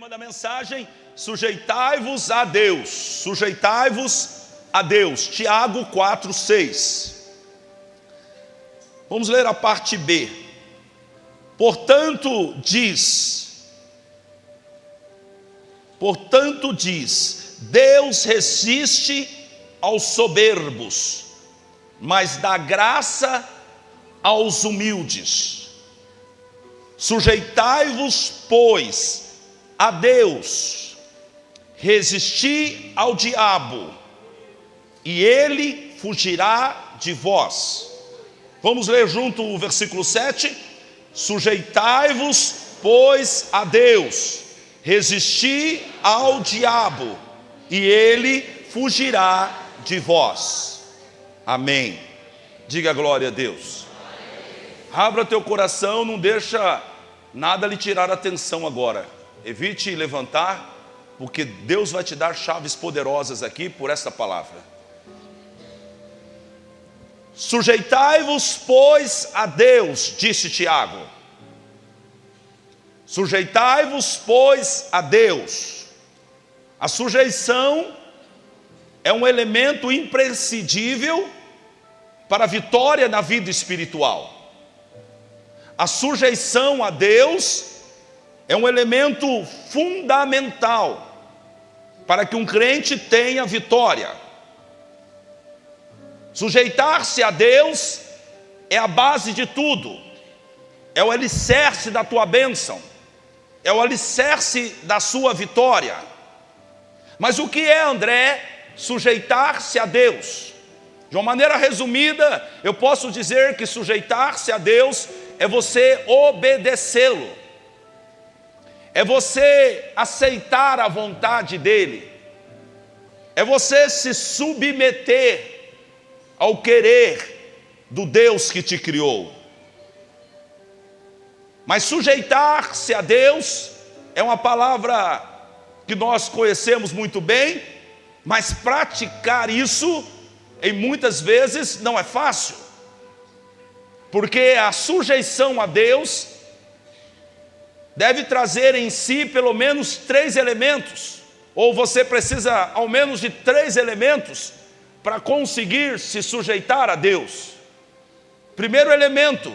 tema da mensagem: sujeitai-vos a Deus. Sujeitai-vos a Deus. Tiago 4:6. Vamos ler a parte B. Portanto diz, Deus resiste aos soberbos, mas dá graça aos humildes. Sujeitai-vos, pois, a Deus, resisti ao diabo, e ele fugirá de vós. Vamos ler junto o versículo 7. Sujeitai-vos, pois, a Deus, resisti ao diabo, e ele fugirá de vós. Amém. Diga glória a Deus. Abra teu coração, não deixa nada lhe tirar a atenção agora. Evite levantar, porque Deus vai te dar chaves poderosas aqui por esta palavra. Sujeitai-vos, pois, a Deus, disse Tiago. Sujeitai-vos, pois, a Deus. A sujeição é um elemento imprescindível para a vitória na vida espiritual. A sujeição a Deus é um elemento fundamental para que um crente tenha vitória. Sujeitar-se a Deus é a base de tudo, é o alicerce da tua bênção, é o alicerce da sua vitória. Mas o que é, André, sujeitar-se a Deus? De uma maneira resumida, eu posso dizer que sujeitar-se a Deus é você obedecê-lo, é você aceitar a vontade dEle, é você se submeter ao querer do Deus que te criou. Mas sujeitar-se a Deus é uma palavra que nós conhecemos muito bem, mas praticar isso, em muitas vezes, não é fácil. Porque a sujeição a Deus deve trazer em si pelo menos 3 elementos, ou você precisa ao menos de 3 elementos para conseguir se sujeitar a Deus. Primeiro elemento,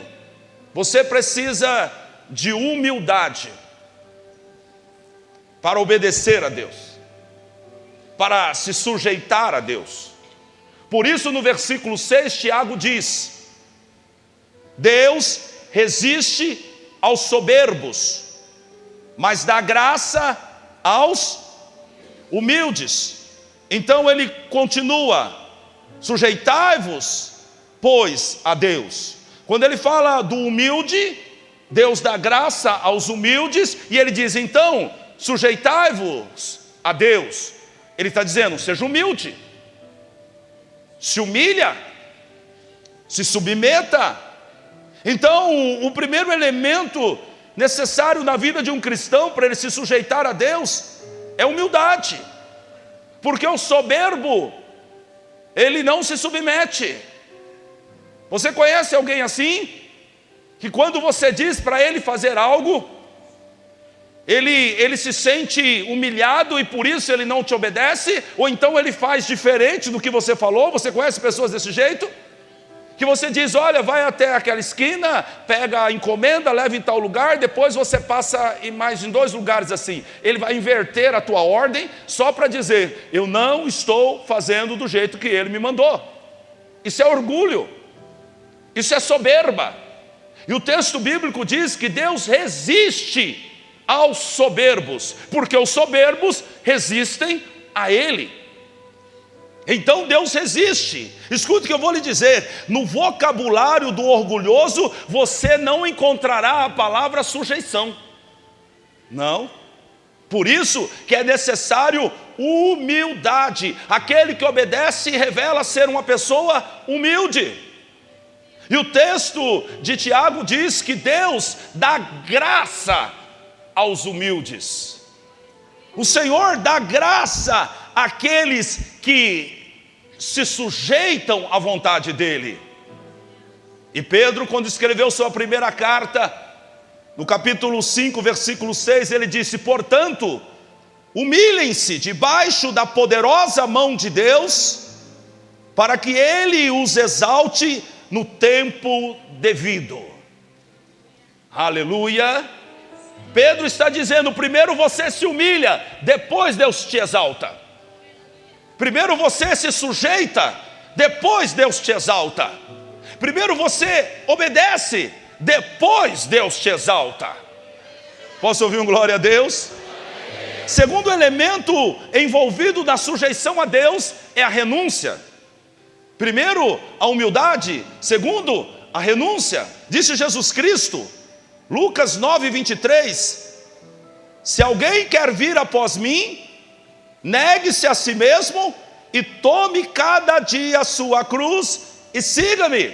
você precisa de humildade para obedecer a Deus, para se sujeitar a Deus. Por isso no versículo 6 Tiago diz: Deus resiste aos soberbos, mas dá graça aos humildes. Então ele continua: sujeitai-vos, pois, a Deus. Quando ele fala do humilde, Deus dá graça aos humildes, e ele diz, então, sujeitai-vos a Deus. Ele está dizendo, seja humilde, se humilha, se submeta. Então, o primeiro elemento necessário na vida de um cristão para ele se sujeitar a Deus é humildade. Porque o soberbo, ele não se submete. Você conhece alguém assim? Que quando você diz para ele fazer algo, ele se sente humilhado e por isso ele não te obedece? Ou então ele faz diferente do que você falou? Você conhece pessoas desse jeito? Que você diz, olha, vai até aquela esquina, pega a encomenda, leva em tal lugar, depois você passa em 2 lugares assim. Ele vai inverter a tua ordem só para dizer, eu não estou fazendo do jeito que ele me mandou. Isso é orgulho, isso é soberba. E o texto bíblico diz que Deus resiste aos soberbos, porque os soberbos resistem a Ele. Então Deus resiste. Escute o que eu vou lhe dizer: no vocabulário do orgulhoso você não encontrará a palavra sujeição. Não. Por isso que é necessário humildade. Aquele que obedece revela ser uma pessoa humilde. E o texto de Tiago diz que Deus dá graça aos humildes. O Senhor dá graça àqueles que se sujeitam à vontade dEle. E Pedro, quando escreveu sua primeira carta, No capítulo 5, versículo 6, ele disse: portanto, humilhem-se debaixo da poderosa mão de Deus, para que Ele os exalte no tempo devido. Aleluia. Pedro está dizendo: primeiro você se humilha, depois Deus te exalta. Primeiro você se sujeita, depois Deus te exalta. Primeiro você obedece, depois Deus te exalta. Posso ouvir um glória a Deus? Segundo elemento envolvido na sujeição a Deus é a renúncia. Primeiro, a humildade. Segundo, a renúncia. Disse Jesus Cristo, Lucas 9, 23: se alguém quer vir após mim, negue-se a si mesmo e tome cada dia a sua cruz e siga-me.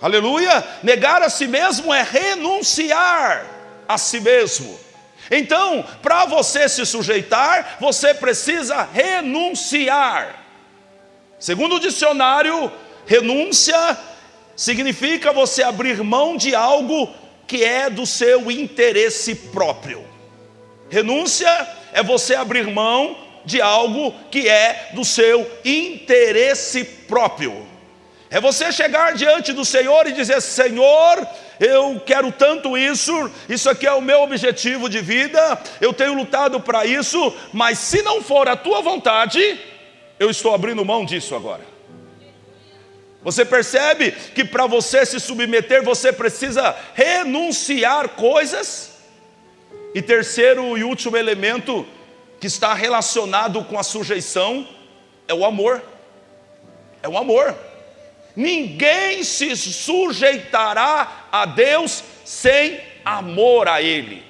Aleluia. Negar a si mesmo é renunciar a si mesmo. Então, para você se sujeitar, você precisa renunciar. Segundo o dicionário, renúncia significa você abrir mão de algo que é do seu interesse próprio. Renúncia é você abrir mão de algo que é do seu interesse próprio. É você chegar diante do Senhor e dizer: Senhor, eu quero tanto isso aqui é o meu objetivo de vida, eu tenho lutado para isso, mas se não for a tua vontade, eu estou abrindo mão disso agora. Você percebe que para você se submeter, você precisa renunciar coisas? E terceiro e último elemento que está relacionado com a sujeição é o amor. É o amor. Ninguém se sujeitará a Deus sem amor a Ele.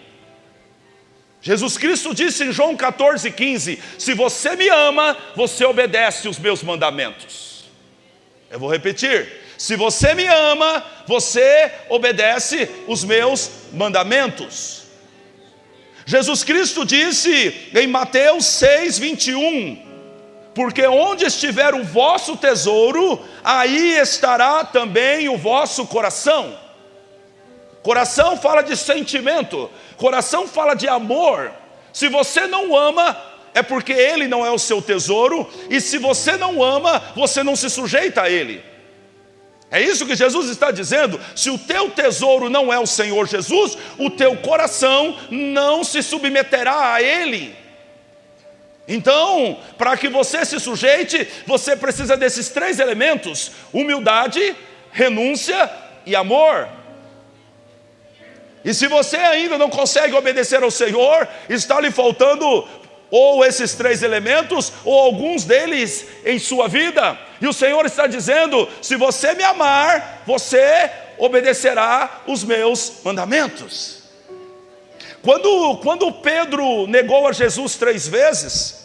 Jesus Cristo disse em João 14,15: se você me ama, você obedece os meus mandamentos. Eu vou repetir: se você me ama, você obedece os meus mandamentos. Jesus Cristo disse em Mateus 6,21: porque onde estiver o vosso tesouro, aí estará também o vosso coração. Coração fala de sentimento, coração fala de amor. Se você não ama, é porque Ele não é o seu tesouro, e se você não ama, você não se sujeita a Ele. É isso que Jesus está dizendo. Se o teu tesouro não é o Senhor Jesus, o teu coração não se submeterá a Ele. Então, para que você se sujeite, você precisa desses três elementos: humildade, renúncia e amor. E se você ainda não consegue obedecer ao Senhor, está lhe faltando ou esses três elementos, ou alguns deles em sua vida. E o Senhor está dizendo: se você me amar, você obedecerá os meus mandamentos. Quando Pedro negou a Jesus 3 vezes,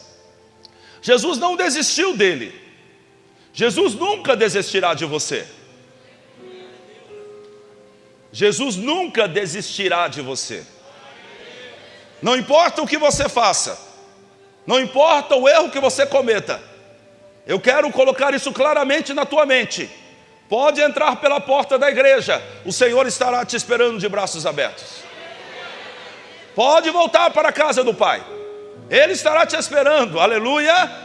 Jesus não desistiu dele. Jesus nunca desistirá de você. Jesus nunca desistirá de você. Não importa o que você faça, não importa o erro que você cometa, eu quero colocar isso claramente na tua mente. Pode entrar pela porta da igreja, o Senhor estará te esperando de braços abertos. Pode voltar para a casa do Pai, Ele estará te esperando. Aleluia.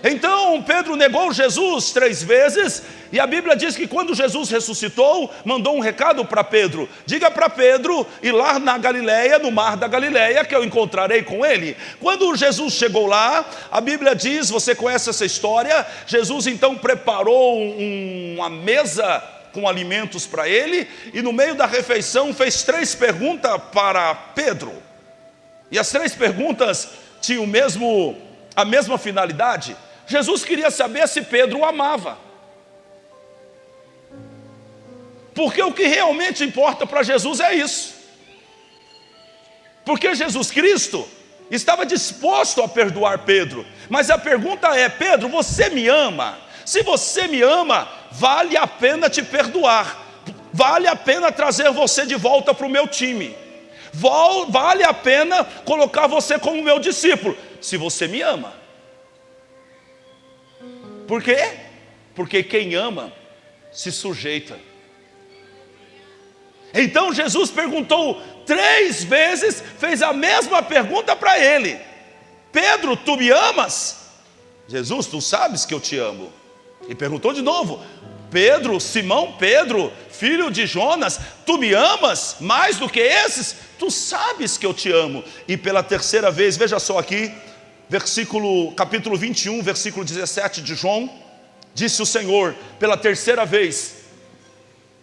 Então Pedro negou Jesus 3 vezes, e a Bíblia diz que quando Jesus ressuscitou, mandou um recado para Pedro: diga para Pedro ir lá na Galileia, no mar da Galileia, que eu encontrarei com ele. Quando Jesus chegou lá, a Bíblia diz, você conhece essa história, Jesus então preparou uma mesa com alimentos para ele, e no meio da refeição fez 3 perguntas para Pedro, e as 3 perguntas tinham a mesma finalidade. Jesus queria saber se Pedro o amava, porque o que realmente importa para Jesus é isso. Porque Jesus Cristo estava disposto a perdoar Pedro, mas a pergunta é: Pedro, você me ama? Se você me ama, vale a pena te perdoar, vale a pena trazer você de volta para o meu time, vale a pena colocar você como meu discípulo, se você me ama. Por quê? Porque quem ama se sujeita. Então Jesus perguntou 3 vezes, fez a mesma pergunta para ele: Pedro, tu me amas? Jesus, tu sabes que eu te amo. E perguntou de novo: Pedro, Simão Pedro, filho de Jonas, tu me amas mais do que esses? Tu sabes que eu te amo. E pela 3ª vez, veja só aqui, capítulo 21, versículo 17 de João, disse o Senhor pela 3ª vez,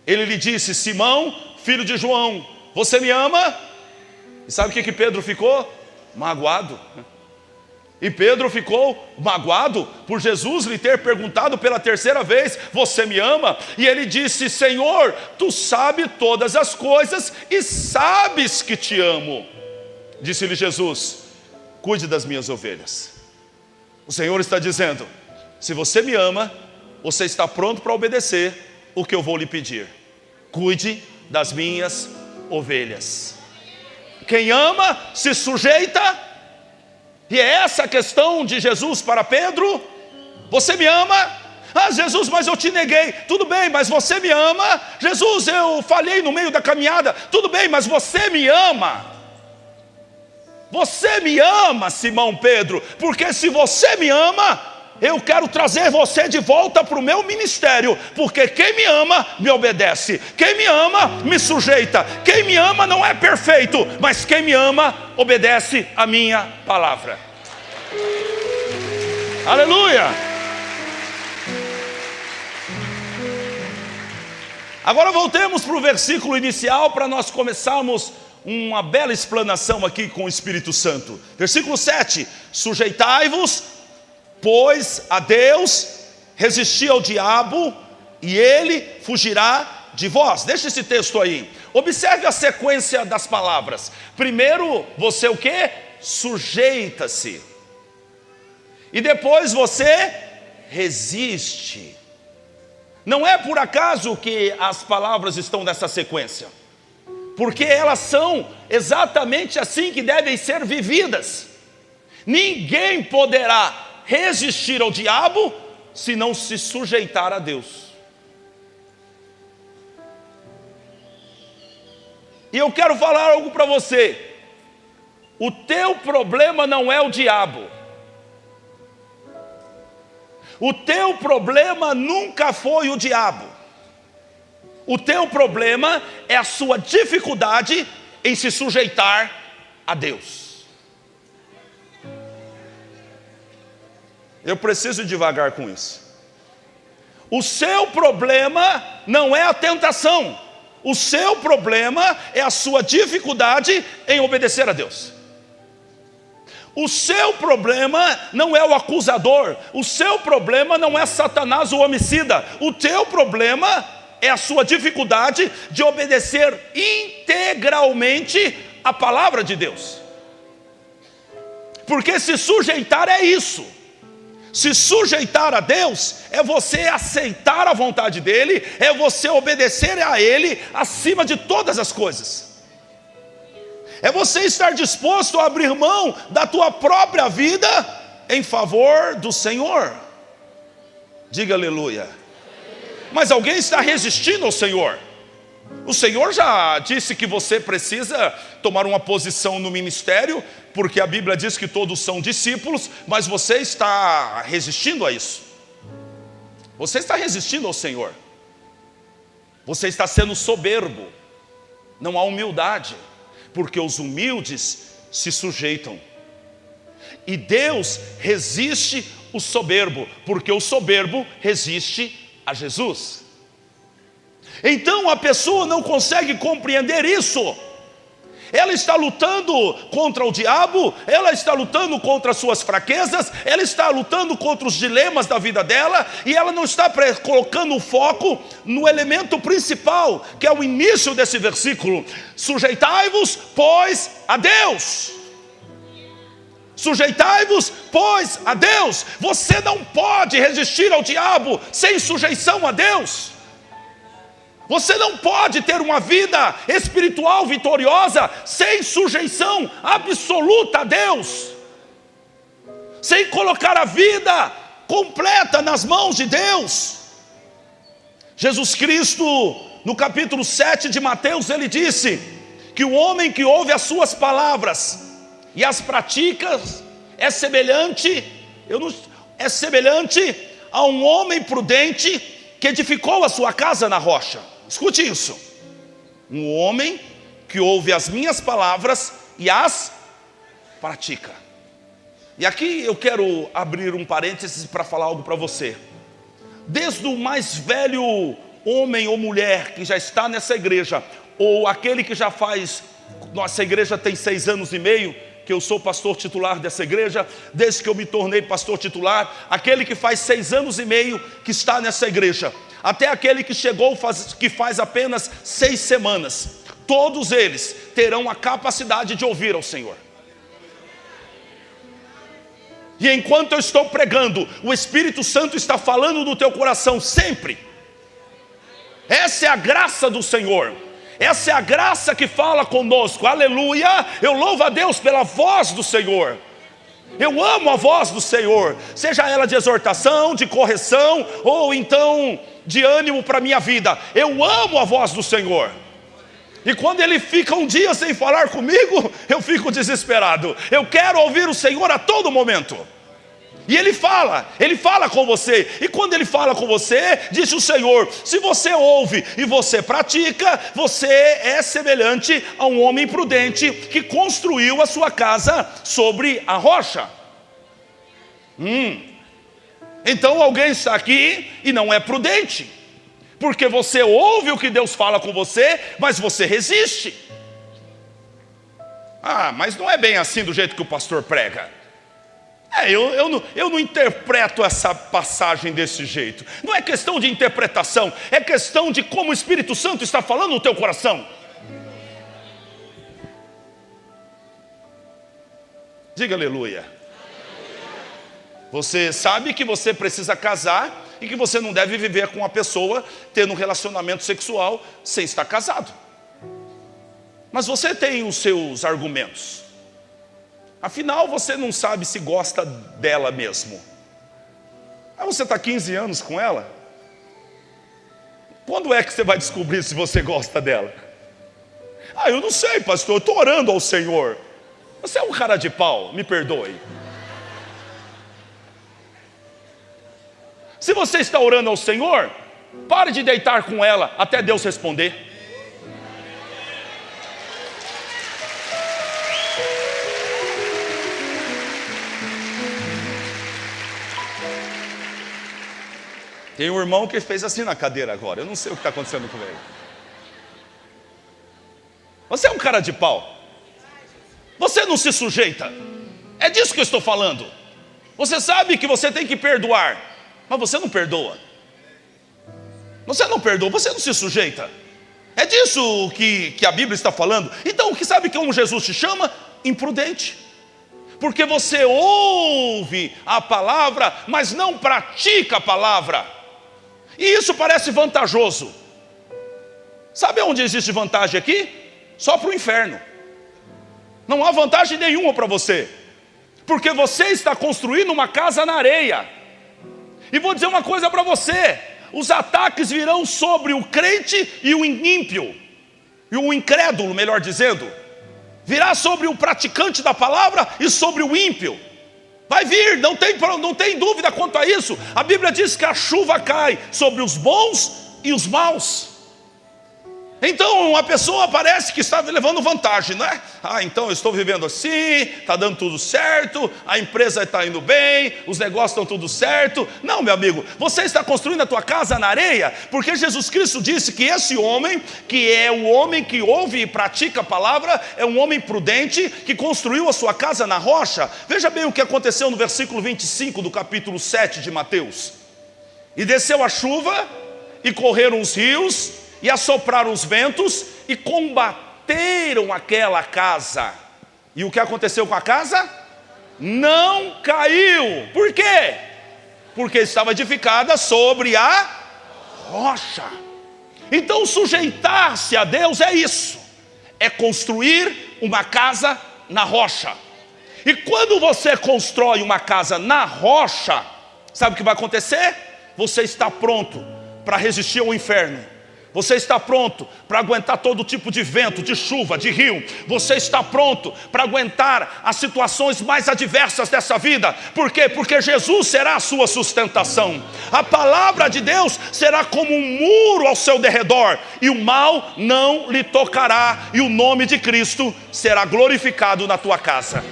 ele lhe disse: Simão, filho de João, você me ama? E sabe o que Pedro ficou? Magoado. E Pedro ficou magoado por Jesus lhe ter perguntado pela 3ª vez: você me ama? E ele disse: Senhor, tu sabes todas as coisas e sabes que te amo. Disse-lhe Jesus: cuide das minhas ovelhas. O Senhor está dizendo: se você me ama, você está pronto para obedecer o que eu vou lhe pedir. Cuide das minhas ovelhas. Quem ama se sujeita. E é essa a questão de Jesus para Pedro. Você me ama? Ah, Jesus, mas eu te neguei. Tudo bem, mas você me ama? Jesus, eu falhei no meio da caminhada. Tudo bem, mas você me ama? Você me ama, Simão Pedro, porque se você me ama, eu quero trazer você de volta para o meu ministério, porque quem me ama, me obedece. Quem me ama, me sujeita. Quem me ama não é perfeito, mas quem me ama, obedece a minha palavra. Aleluia! Agora voltemos para o versículo inicial, para nós começarmos uma bela explanação aqui com o Espírito Santo. Versículo 7: sujeitai-vos, pois, a Deus, resisti ao diabo, e ele fugirá de vós. Deixa esse texto aí. Observe a sequência das palavras. Primeiro, você o quê? Sujeita-se. E depois você resiste. Não é por acaso que as palavras estão nessa sequência, porque elas são exatamente assim que devem ser vividas. Ninguém poderá resistir ao diabo se não se sujeitar a Deus. E eu quero falar algo para você: o teu problema não é o diabo. O teu problema nunca foi o diabo. O teu problema é a sua dificuldade em se sujeitar a Deus. Eu preciso ir devagar com isso. O seu problema não é a tentação. O seu problema é a sua dificuldade em obedecer a Deus. O seu problema não é o acusador. O seu problema não é Satanás, o homicida. O teu problema é a sua dificuldade de obedecer integralmente a palavra de Deus. Porque se sujeitar é isso. Se sujeitar a Deus é você aceitar a vontade dEle, é você obedecer a Ele acima de todas as coisas. É você estar disposto a abrir mão da tua própria vida em favor do Senhor. Diga aleluia. Mas alguém está resistindo ao Senhor. O Senhor já disse que você precisa tomar uma posição no ministério, porque a Bíblia diz que todos são discípulos, mas você está resistindo a isso. Você está resistindo ao Senhor. Você está sendo soberbo. Não há humildade, porque os humildes se sujeitam. E Deus resiste o soberbo, porque o soberbo resiste a Jesus. Então a pessoa não consegue compreender isso. Ela está lutando contra o diabo, ela está lutando contra as suas fraquezas, ela está lutando contra os dilemas da vida dela, e ela não está colocando o foco no elemento principal, que é o início desse versículo: sujeitai-vos, pois, a Deus. Sujeitai-vos, pois, a Deus. Você não pode resistir ao diabo sem sujeição a Deus. Você não pode ter uma vida espiritual vitoriosa sem sujeição absoluta a Deus, sem colocar a vida completa nas mãos de Deus. Jesus Cristo no capítulo 7 de Mateus, ele disse que o homem que ouve as suas palavras e as pratica é semelhante a um homem prudente que edificou a sua casa na rocha. Escute isso: um homem que ouve as minhas palavras e as pratica. E aqui eu quero abrir um parênteses para falar algo para você. Desde o mais velho homem ou mulher que já está nessa igreja, ou aquele que já faz, nossa igreja tem 6 anos e meio que eu sou pastor titular dessa igreja, desde que eu me tornei pastor titular, aquele que faz 6 anos e meio que está nessa igreja, até aquele que chegou, que faz apenas 6 semanas, todos eles terão a capacidade de ouvir ao Senhor. E enquanto eu estou pregando, o Espírito Santo está falando no teu coração sempre. Essa é a graça do Senhor. Essa é a graça que fala conosco. Aleluia! Eu louvo a Deus pela voz do Senhor. Eu amo a voz do Senhor, seja ela de exortação, de correção, ou então de ânimo para a minha vida. Eu amo a voz do Senhor. E quando Ele fica um dia sem falar comigo, eu fico desesperado. Eu quero ouvir o Senhor a todo momento. E Ele fala com você. E quando Ele fala com você, disse o Senhor: se você ouve e você pratica, você é semelhante a um homem prudente que construiu a sua casa sobre a rocha. Então alguém está aqui e não é prudente, porque você ouve o que Deus fala com você, mas você resiste. Mas não é bem assim do jeito que o pastor prega. Eu não interpreto essa passagem desse jeito. Não é questão de interpretação, é questão de como o Espírito Santo está falando no teu coração. Diga aleluia. Você sabe que você precisa casar e que você não deve viver com uma pessoa tendo um relacionamento sexual sem estar casado. Mas você tem os seus argumentos. Afinal, você não sabe se gosta dela mesmo. Você está 15 anos com ela? Quando é que você vai descobrir se você gosta dela? Eu não sei, pastor, eu estou orando ao Senhor. Você é um cara de pau, me perdoe. Se você está orando ao Senhor, pare de deitar com ela até Deus responder. Tem um irmão que fez assim na cadeira agora. Eu não sei o que está acontecendo com ele. Você é um cara de pau. Você não se sujeita. É disso que eu estou falando. Você sabe que você tem que perdoar, mas você não perdoa. Você não perdoa, você não se sujeita. É disso que a Bíblia está falando. Então, o que sabe como Jesus te chama? Imprudente. Porque você ouve a palavra, mas não pratica a palavra. E isso parece vantajoso. Sabe onde existe vantagem aqui? Só para o inferno. Não há vantagem nenhuma para você, porque você está construindo uma casa na areia. E vou dizer uma coisa para você: os ataques virão sobre o crente e o ímpio, e o incrédulo, melhor dizendo. Virá sobre o praticante da palavra e sobre o ímpio. Vai vir, não tem dúvida quanto a isso. A Bíblia diz que a chuva cai sobre os bons e os maus. Então a pessoa parece que está levando vantagem, não é? Então eu estou vivendo assim, está dando tudo certo, a empresa está indo bem, os negócios estão tudo certo. Não, meu amigo, você está construindo a tua casa na areia, porque Jesus Cristo disse que esse homem, que é o homem que ouve e pratica a palavra, é um homem prudente que construiu a sua casa na rocha. Veja bem o que aconteceu no versículo 25 do capítulo 7 de Mateus. E desceu a chuva, e correram os rios, e assopraram os ventos, e combateram aquela casa. E o que aconteceu com a casa? Não caiu. Por quê? Porque estava edificada sobre a rocha. Então sujeitar-se a Deus é isso. É construir uma casa na rocha. E quando você constrói uma casa na rocha, sabe o que vai acontecer? Você está pronto para resistir ao inferno. Você está pronto para aguentar todo tipo de vento, de chuva, de rio. Você está pronto para aguentar as situações mais adversas dessa vida. Por quê? Porque Jesus será a sua sustentação. A palavra de Deus será como um muro ao seu derredor, e o mal não lhe tocará, e o nome de Cristo será glorificado na tua casa.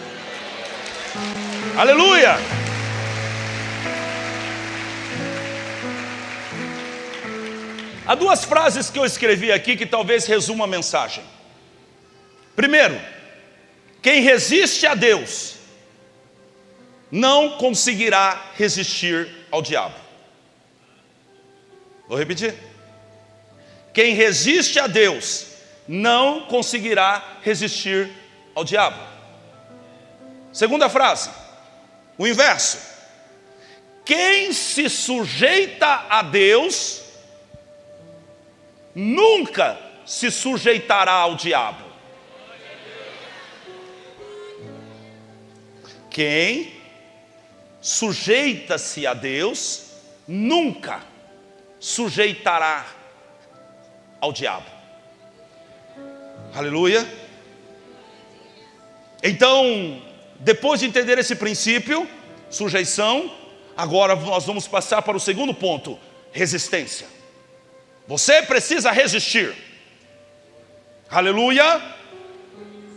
Aleluia! Há duas frases que eu escrevi aqui que talvez resumam a mensagem. Primeiro, quem resiste a Deus não conseguirá resistir ao diabo. Vou repetir. Quem resiste a Deus não conseguirá resistir ao diabo. Segunda frase, o inverso. Quem se sujeita a Deus nunca se sujeitará ao diabo. Quem sujeita-se a Deus nunca sujeitará ao diabo. Aleluia. Então, depois de entender esse princípio, sujeição, agora nós vamos passar para o segundo ponto, resistência. Você precisa resistir. Aleluia.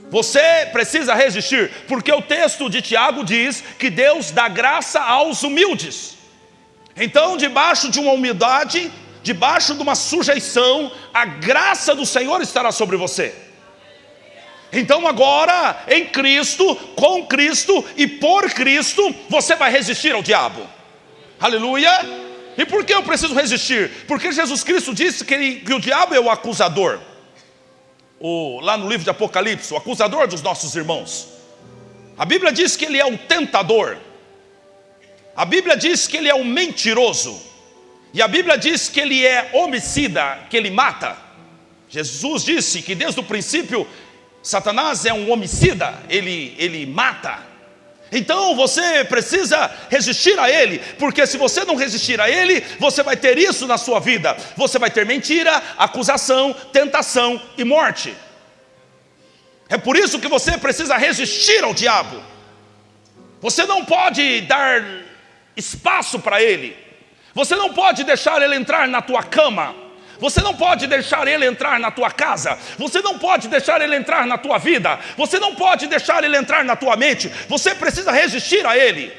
Você precisa resistir, porque o texto de Tiago diz que Deus dá graça aos humildes. Então, debaixo de uma humildade, debaixo de uma sujeição, a graça do Senhor estará sobre você. Então agora, em Cristo, com Cristo e por Cristo, você vai resistir ao diabo. Aleluia. E por que eu preciso resistir? Porque Jesus Cristo disse que o diabo é o acusador. Lá no livro de Apocalipse, o acusador dos nossos irmãos. A Bíblia diz que ele é o tentador. A Bíblia diz que ele é o mentiroso. E a Bíblia diz que ele é homicida, que ele mata. Jesus disse que desde o princípio, Satanás é um homicida, ele mata. Então você precisa resistir a ele, porque se você não resistir a ele, você vai ter isso na sua vida. Você vai ter mentira, acusação, tentação e morte. É por isso que você precisa resistir ao diabo. Você não pode dar espaço para ele. Você não pode deixar ele entrar na tua cama. Você não pode deixar ele entrar na tua casa. Você não pode deixar ele entrar na tua vida. Você não pode deixar ele entrar na tua mente. Você precisa resistir a ele.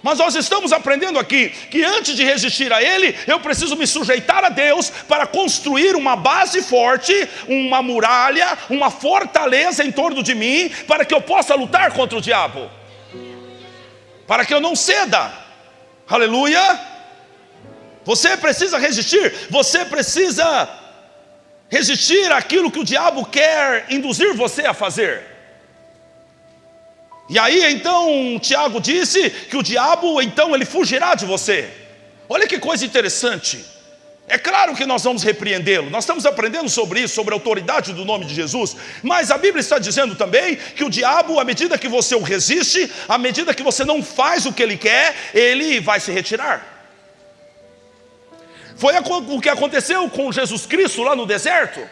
Mas nós estamos aprendendo aqui que antes de resistir a ele, eu preciso me sujeitar a Deus para construir uma base forte, uma muralha, uma fortaleza em torno de mim, para que eu possa lutar contra o diabo, para que eu não ceda. Aleluia. Você precisa resistir, você precisa resistir àquilo que o diabo quer induzir você a fazer. E aí então Tiago disse que o diabo então ele fugirá de você. Olha que coisa interessante. É claro que nós vamos repreendê-lo, nós estamos aprendendo sobre isso, sobre a autoridade do nome de Jesus. Mas a Bíblia está dizendo também que o diabo, à medida que você o resiste, à medida que você não faz o que ele quer, ele vai se retirar. Foi o que aconteceu com Jesus Cristo lá no deserto.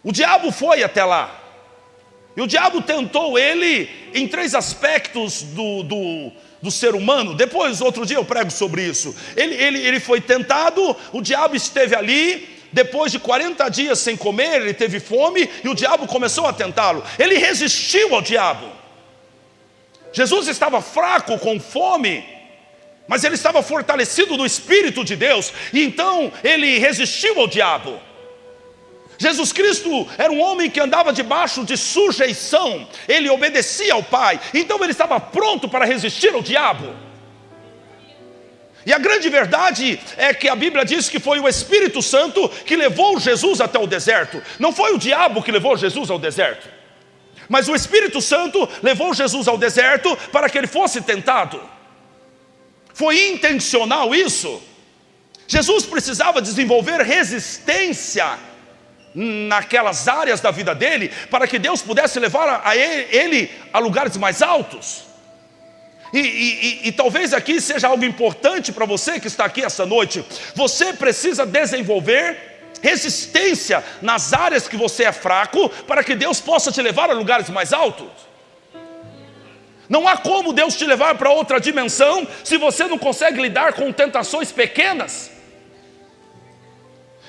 O diabo foi até lá. E o diabo tentou ele em três aspectos do ser humano. Depois, outro dia eu prego sobre isso. Ele foi tentado, o diabo esteve ali. Depois de 40 dias sem comer, ele teve fome e o diabo começou a tentá-lo. Ele resistiu ao diabo. Jesus estava fraco, com fome, mas ele estava fortalecido no Espírito de Deus, e então ele resistiu ao diabo. Jesus Cristo era um homem que andava debaixo de sujeição, ele obedecia ao Pai, então ele estava pronto para resistir ao diabo. E a grande verdade é que a Bíblia diz que foi o Espírito Santo que levou Jesus até o deserto. Não foi o diabo que levou Jesus ao deserto, mas o Espírito Santo levou Jesus ao deserto para que ele fosse tentado. Foi intencional isso. Jesus precisava desenvolver resistência naquelas áreas da vida dele, para que Deus pudesse levar ele a lugares mais altos. E talvez aqui seja algo importante para você que está aqui essa noite. Você precisa desenvolver resistência nas áreas que você é fraco, para que Deus possa te levar a lugares mais altos. Não há como Deus te levar para outra dimensão se você não consegue lidar com tentações pequenas.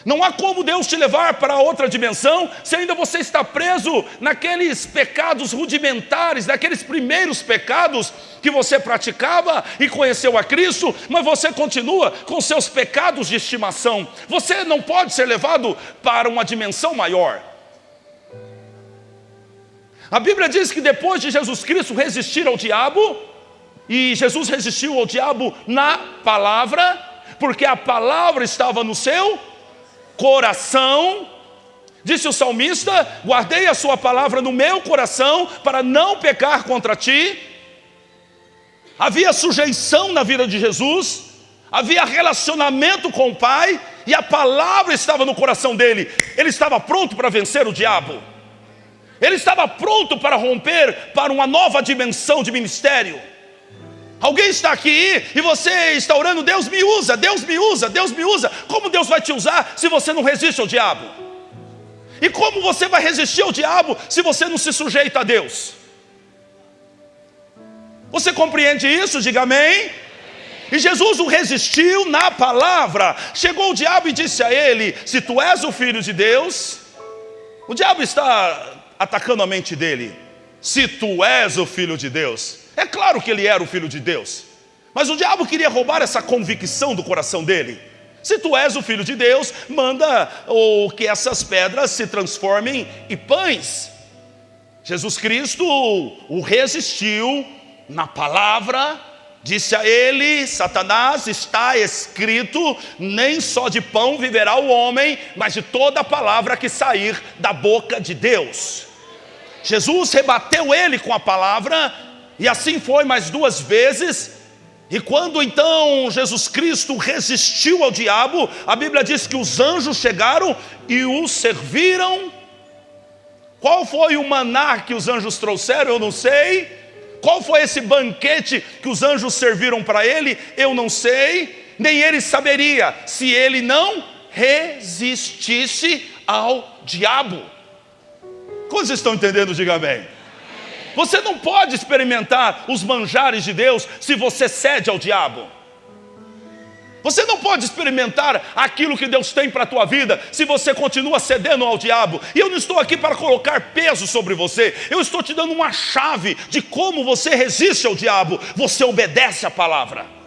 Não há como Deus te levar para outra dimensão se ainda você está preso naqueles pecados rudimentares, naqueles primeiros pecados que você praticava e conheceu a Cristo, mas você continua com seus pecados de estimação. Você não pode ser levado para uma dimensão maior. A Bíblia diz que depois de Jesus Cristo resistir ao diabo, e Jesus resistiu ao diabo na palavra, porque a palavra estava no seu coração, disse o salmista: guardei a sua palavra no meu coração para não pecar contra ti. Havia sujeição na vida de Jesus, havia relacionamento com o Pai, e a palavra estava no coração dele. Ele estava pronto para vencer o diabo. Ele estava pronto para romper para uma nova dimensão de ministério. Alguém está aqui e você está orando: Deus me usa, Deus me usa, Deus me usa. Como Deus vai te usar se você não resiste ao diabo? E como você vai resistir ao diabo se você não se sujeita a Deus? Você compreende isso? Diga amém. E Jesus o resistiu na palavra. Chegou o diabo e disse a ele: se tu és o filho de Deus. O diabo está atacando a mente dele. Se tu és o filho de Deus. É claro que ele era o filho de Deus, mas o diabo queria roubar essa convicção do coração dele. Se tu és o filho de Deus, manda que essas pedras se transformem em pães. Jesus Cristo o resistiu na palavra. Disse a ele: Satanás, está escrito, nem só de pão viverá o homem, mas de toda a palavra que sair da boca de Deus. Jesus rebateu ele com a palavra, e assim foi mais 2 vezes. E quando então Jesus Cristo resistiu ao diabo, a Bíblia diz que os anjos chegaram e o serviram. Qual foi o maná que os anjos trouxeram? Eu não sei. Qual foi esse banquete que os anjos serviram para ele? Eu não sei. Nem ele saberia se ele não resistisse ao diabo. Quantos estão entendendo? Diga amém. Você não pode experimentar os manjares de Deus se você cede ao diabo. Você não pode experimentar aquilo que Deus tem para a tua vida se você continua cedendo ao diabo. E eu não estou aqui para colocar peso sobre você. Eu estou te dando uma chave de como você resiste ao diabo. Você obedece à palavra.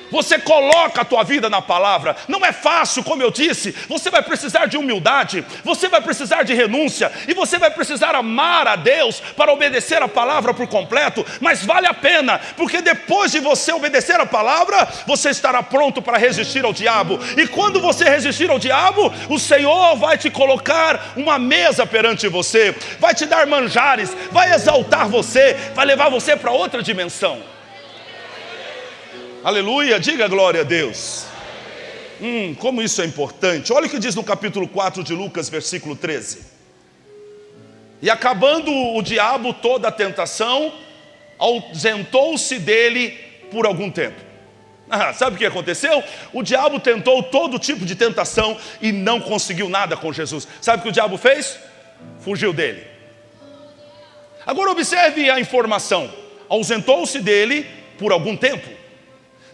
Você coloca a tua vida na palavra. Não é fácil, como eu disse. Você vai precisar de humildade, você vai precisar de renúncia, e você vai precisar amar a Deus para obedecer a palavra por completo. Mas vale a pena, porque depois de você obedecer a palavra, você estará pronto para resistir ao diabo. E quando você resistir ao diabo, o Senhor vai te colocar uma mesa perante você, vai te dar manjares, vai exaltar você, vai levar você para outra dimensão. Aleluia, diga glória a Deus. Como isso é importante. Olha o que diz no capítulo 4 de Lucas, versículo 13. E acabando o diabo toda a tentação, ausentou-se dele por algum tempo. Sabe o que aconteceu? O diabo tentou todo tipo de tentação e não conseguiu nada com Jesus. Sabe o que o diabo fez? Fugiu dele. Agora observe a informação: ausentou-se dele por algum tempo.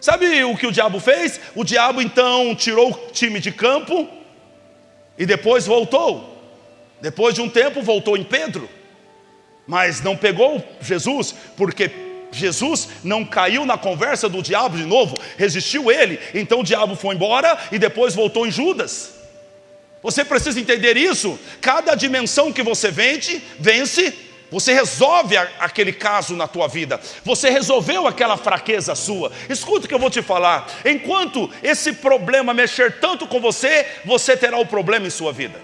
Sabe o que o diabo fez? O diabo então tirou o time de campo e depois voltou. Depois de um tempo voltou em Pedro, mas não pegou Jesus, porque Jesus não caiu na conversa do diabo de novo, resistiu ele. Então o diabo foi embora e depois voltou em Judas. Você precisa entender isso. Cada dimensão que você vence, você resolve aquele caso na tua vida. Você resolveu aquela fraqueza sua. Escuta o que eu vou te falar. Enquanto esse problema mexer tanto com você, você terá o problema em sua vida.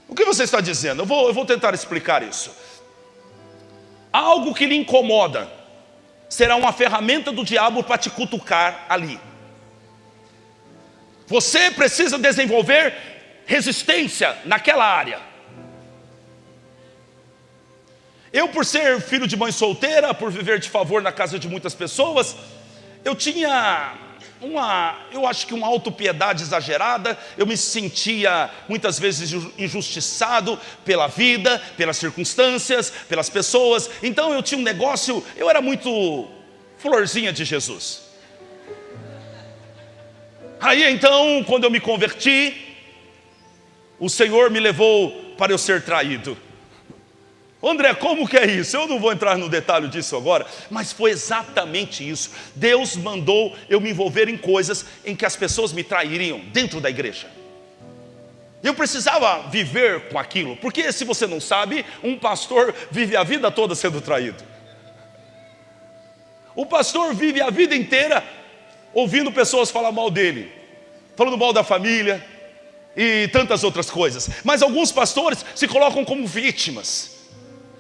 O que você está dizendo? Eu vou tentar explicar isso. Algo que lhe incomoda será uma ferramenta do diabo para te cutucar ali. Você precisa desenvolver resistência naquela área. Eu, por ser filho de mãe solteira, por viver de favor na casa de muitas pessoas, eu tinha eu acho que uma autopiedade exagerada. Eu me sentia muitas vezes injustiçado pela vida, pelas circunstâncias, pelas pessoas. Então eu tinha um negócio, eu era muito florzinha de Jesus. Aí então, quando eu me converti, o Senhor me levou para eu ser traído. André, como que é isso? Eu não vou entrar no detalhe disso agora, mas foi exatamente isso. Deus mandou eu me envolver em coisas em que as pessoas me trairiam dentro da igreja. Eu precisava viver com aquilo, porque se você não sabe, um pastor vive a vida toda sendo traído. O pastor vive a vida inteira ouvindo pessoas falar mal dele, falando mal da família e tantas outras coisas. Mas alguns pastores se colocam como vítimas.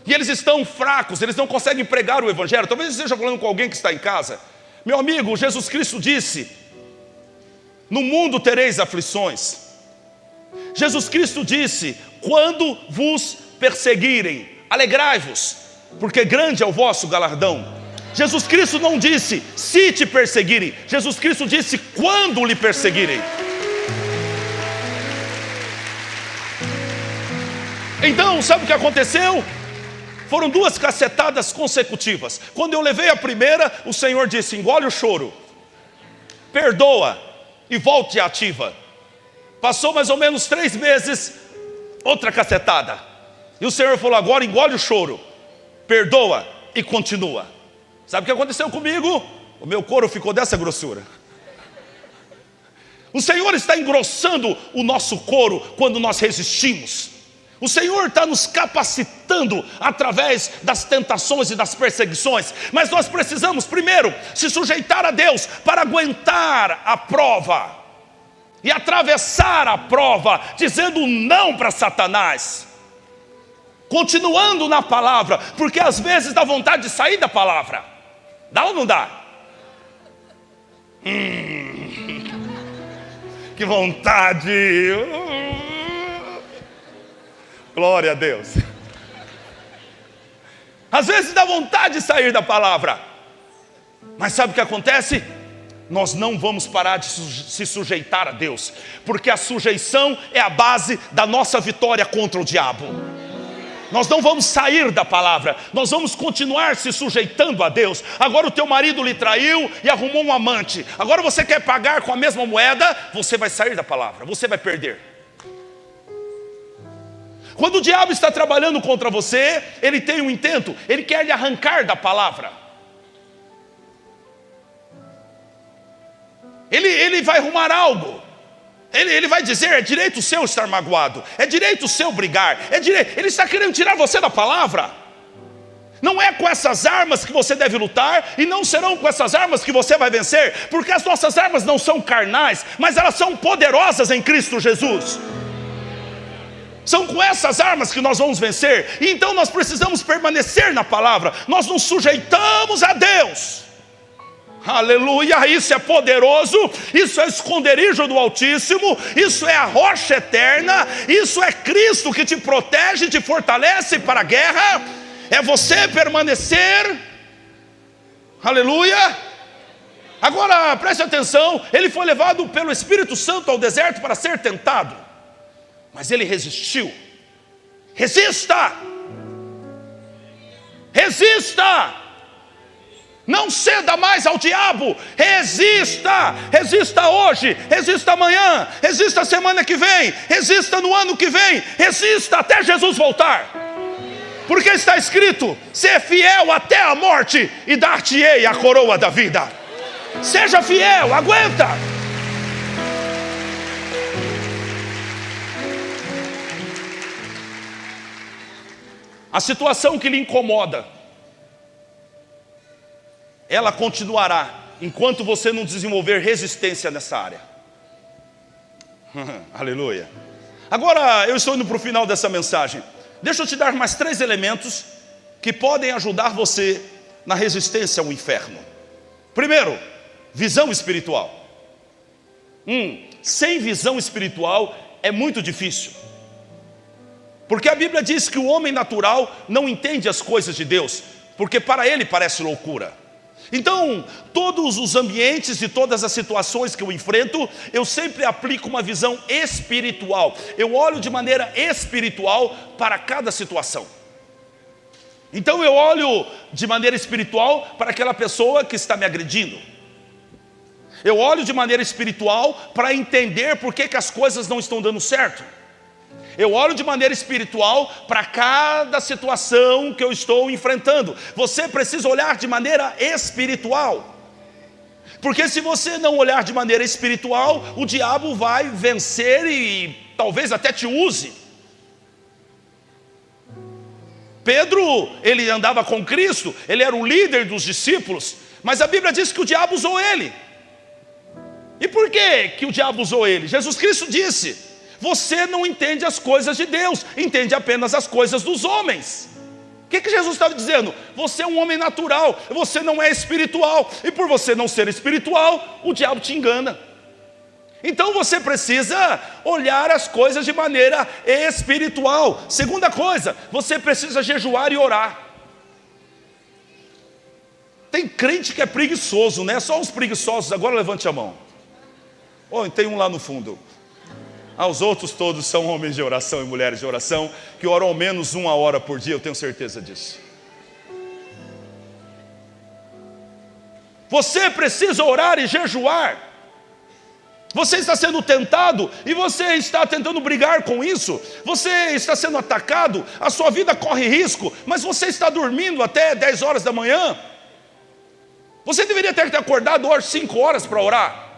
E eles estão fracos, eles não conseguem pregar o evangelho. Talvez eu esteja falando com alguém que está em casa. Meu amigo, Jesus Cristo disse: no mundo tereis aflições. Jesus Cristo disse: quando vos perseguirem, alegrai-vos, porque grande é o vosso galardão. Jesus Cristo não disse se te perseguirem. Jesus Cristo disse quando lhe perseguirem. Então, sabe o que aconteceu? Foram 2 cacetadas consecutivas. Quando eu levei a primeira, o Senhor disse: engole o choro, perdoa e volte ativa. Passou mais ou menos 3 meses, outra cacetada. E o Senhor falou: agora engole o choro, perdoa e continua. Sabe o que aconteceu comigo? O meu couro ficou dessa grossura. O Senhor está engrossando o nosso couro quando nós resistimos. O Senhor está nos capacitando através das tentações e das perseguições. Mas nós precisamos primeiro se sujeitar a Deus para aguentar a prova e atravessar a prova, dizendo não para Satanás, continuando na palavra, porque às vezes dá vontade de sair da palavra. Dá ou não dá? Que vontade! Glória a Deus. Às vezes dá vontade de sair da palavra. Mas sabe o que acontece? Nós não vamos parar de se sujeitar a Deus, porque a sujeição é a base da nossa vitória contra o diabo. Nós não vamos sair da palavra, nós vamos continuar se sujeitando a Deus. Agora o teu marido lhe traiu e arrumou um amante. Agora você quer pagar com a mesma moeda, você vai sair da palavra, você vai perder. Quando o diabo está trabalhando contra você, ele tem um intento, ele quer lhe arrancar da palavra. Ele vai arrumar algo. Ele vai dizer: é direito seu estar magoado, é direito seu brigar, ele está querendo tirar você da palavra. Não é com essas armas que você deve lutar, e não serão com essas armas que você vai vencer, porque as nossas armas não são carnais, mas elas são poderosas em Cristo Jesus. São com essas armas que nós vamos vencer. E então nós precisamos permanecer na palavra. Nós nos sujeitamos a Deus. Aleluia, isso é poderoso. Isso é esconderijo do Altíssimo. Isso é a rocha eterna. Isso é Cristo que te protege, te fortalece para a guerra. É você permanecer. Aleluia. Agora preste atenção. Ele foi levado pelo Espírito Santo ao deserto para ser tentado, mas ele resistiu. Resista! Resista! Não ceda mais ao diabo. Resista! Resista hoje, resista amanhã, resista semana que vem, resista no ano que vem, resista até Jesus voltar. Porque está escrito: ser fiel até a morte e dar-te-ei a coroa da vida. Seja fiel, aguenta. A situação que lhe incomoda, ela continuará enquanto você não desenvolver resistência nessa área. Aleluia. Agora eu estou indo para o final dessa mensagem. Deixa eu te dar mais 3 elementos que podem ajudar você na resistência ao inferno. Primeiro, visão espiritual. Sem visão espiritual é muito difícil. Porque a Bíblia diz que o homem natural não entende as coisas de Deus, porque para ele parece loucura. Então, todos os ambientes e todas as situações que eu enfrento, eu sempre aplico uma visão espiritual. Eu olho de maneira espiritual para cada situação. Então eu olho de maneira espiritual para aquela pessoa que está me agredindo. Eu olho de maneira espiritual para entender por que as coisas não estão dando certo. Eu olho de maneira espiritual para cada situação que eu estou enfrentando. Você precisa olhar de maneira espiritual. Porque se você não olhar de maneira espiritual, o diabo vai vencer e talvez até te use. Pedro, ele andava com Cristo, ele era o líder dos discípulos, mas a Bíblia diz que o diabo usou ele. E por que o diabo usou ele? Jesus Cristo disse: você não entende as coisas de Deus, entende apenas as coisas dos homens. O que Jesus estava dizendo? Você é um homem natural, você não é espiritual, e por você não ser espiritual, o diabo te engana. Então você precisa olhar as coisas de maneira espiritual. Segunda coisa, você precisa jejuar e orar. Tem crente que é preguiçoso, né? Só os preguiçosos, agora levante a mão. Oh, tem um lá no fundo. Os outros todos são homens de oração e mulheres de oração, que oram ao menos 1 hora por dia, eu tenho certeza disso. Você precisa orar e jejuar. Você está sendo tentado e você está tentando brigar com isso. Você está sendo atacado, a sua vida corre risco, mas você está dormindo até 10 horas da manhã. Você deveria ter acordado hoje 5 horas para orar.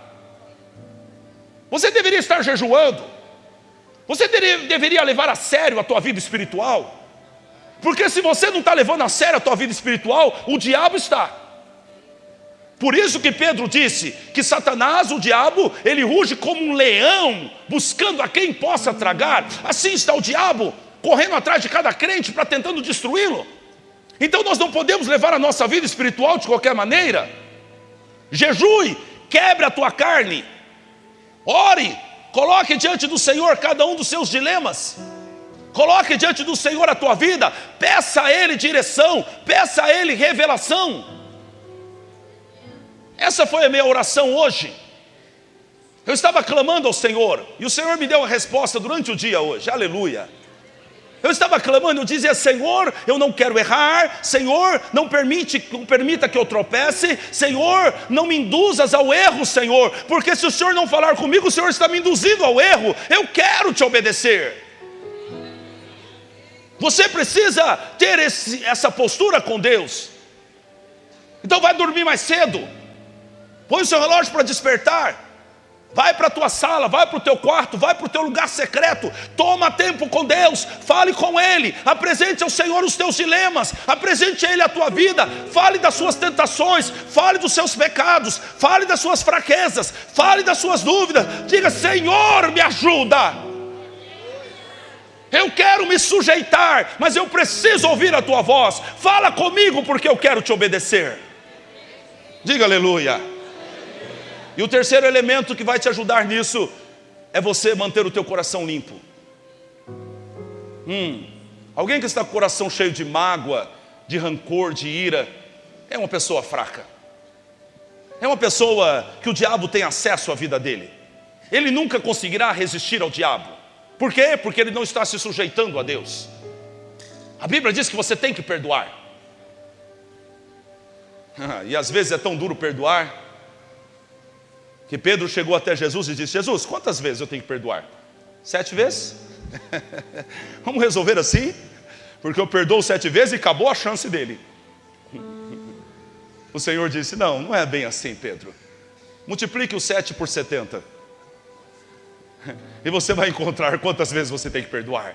Você deveria estar jejuando. Você deveria levar a sério a tua vida espiritual. Porque se você não está levando a sério a tua vida espiritual, o diabo está. Por isso que Pedro disse que Satanás, o diabo, ele ruge como um leão, buscando a quem possa tragar. Assim está o diabo, correndo atrás de cada crente para tentando destruí-lo. Então nós não podemos levar a nossa vida espiritual de qualquer maneira. Jejue, quebre a tua carne, ore, coloque diante do Senhor cada um dos seus dilemas. Coloque diante do Senhor a tua vida, peça a Ele direção, peça a Ele revelação. Essa foi a minha oração hoje. Eu estava clamando ao Senhor, e o Senhor me deu a resposta durante o dia hoje, aleluia. Eu estava clamando, eu dizia: Senhor, eu não quero errar. Senhor, não permita que eu tropece. Senhor, não me induzas ao erro, Senhor, porque se o Senhor não falar comigo, o Senhor está me induzindo ao erro. Eu quero te obedecer. Você precisa ter essa postura com Deus. Então vai dormir mais cedo. Põe o seu relógio para despertar. Vai para a tua sala, vai para o teu quarto, vai para o teu lugar secreto. Toma tempo com Deus, fale com Ele. Apresente ao Senhor os teus dilemas. Apresente a Ele a tua vida. Fale das suas tentações, fale dos seus pecados, fale das suas fraquezas, fale das suas dúvidas. Diga: Senhor, me ajuda. Eu quero me sujeitar, mas eu preciso ouvir a tua voz. Fala comigo, porque eu quero te obedecer. Diga aleluia. E o terceiro elemento que vai te ajudar nisso é você manter o teu coração limpo. Alguém que está com o coração cheio de mágoa, de rancor, de ira, é uma pessoa fraca. É uma pessoa que o diabo tem acesso à vida dele. Ele nunca conseguirá resistir ao diabo. Por quê? Porque ele não está se sujeitando a Deus. A Bíblia diz que você tem que perdoar. E às vezes é tão duro perdoar, que Pedro chegou até Jesus e disse: Jesus, quantas vezes eu tenho que perdoar? 7 vezes? Vamos resolver assim? Porque eu perdoo 7 vezes e acabou a chance dele. O Senhor disse: não é bem assim, Pedro. Multiplique o 7 por 70. E você vai encontrar quantas vezes você tem que perdoar.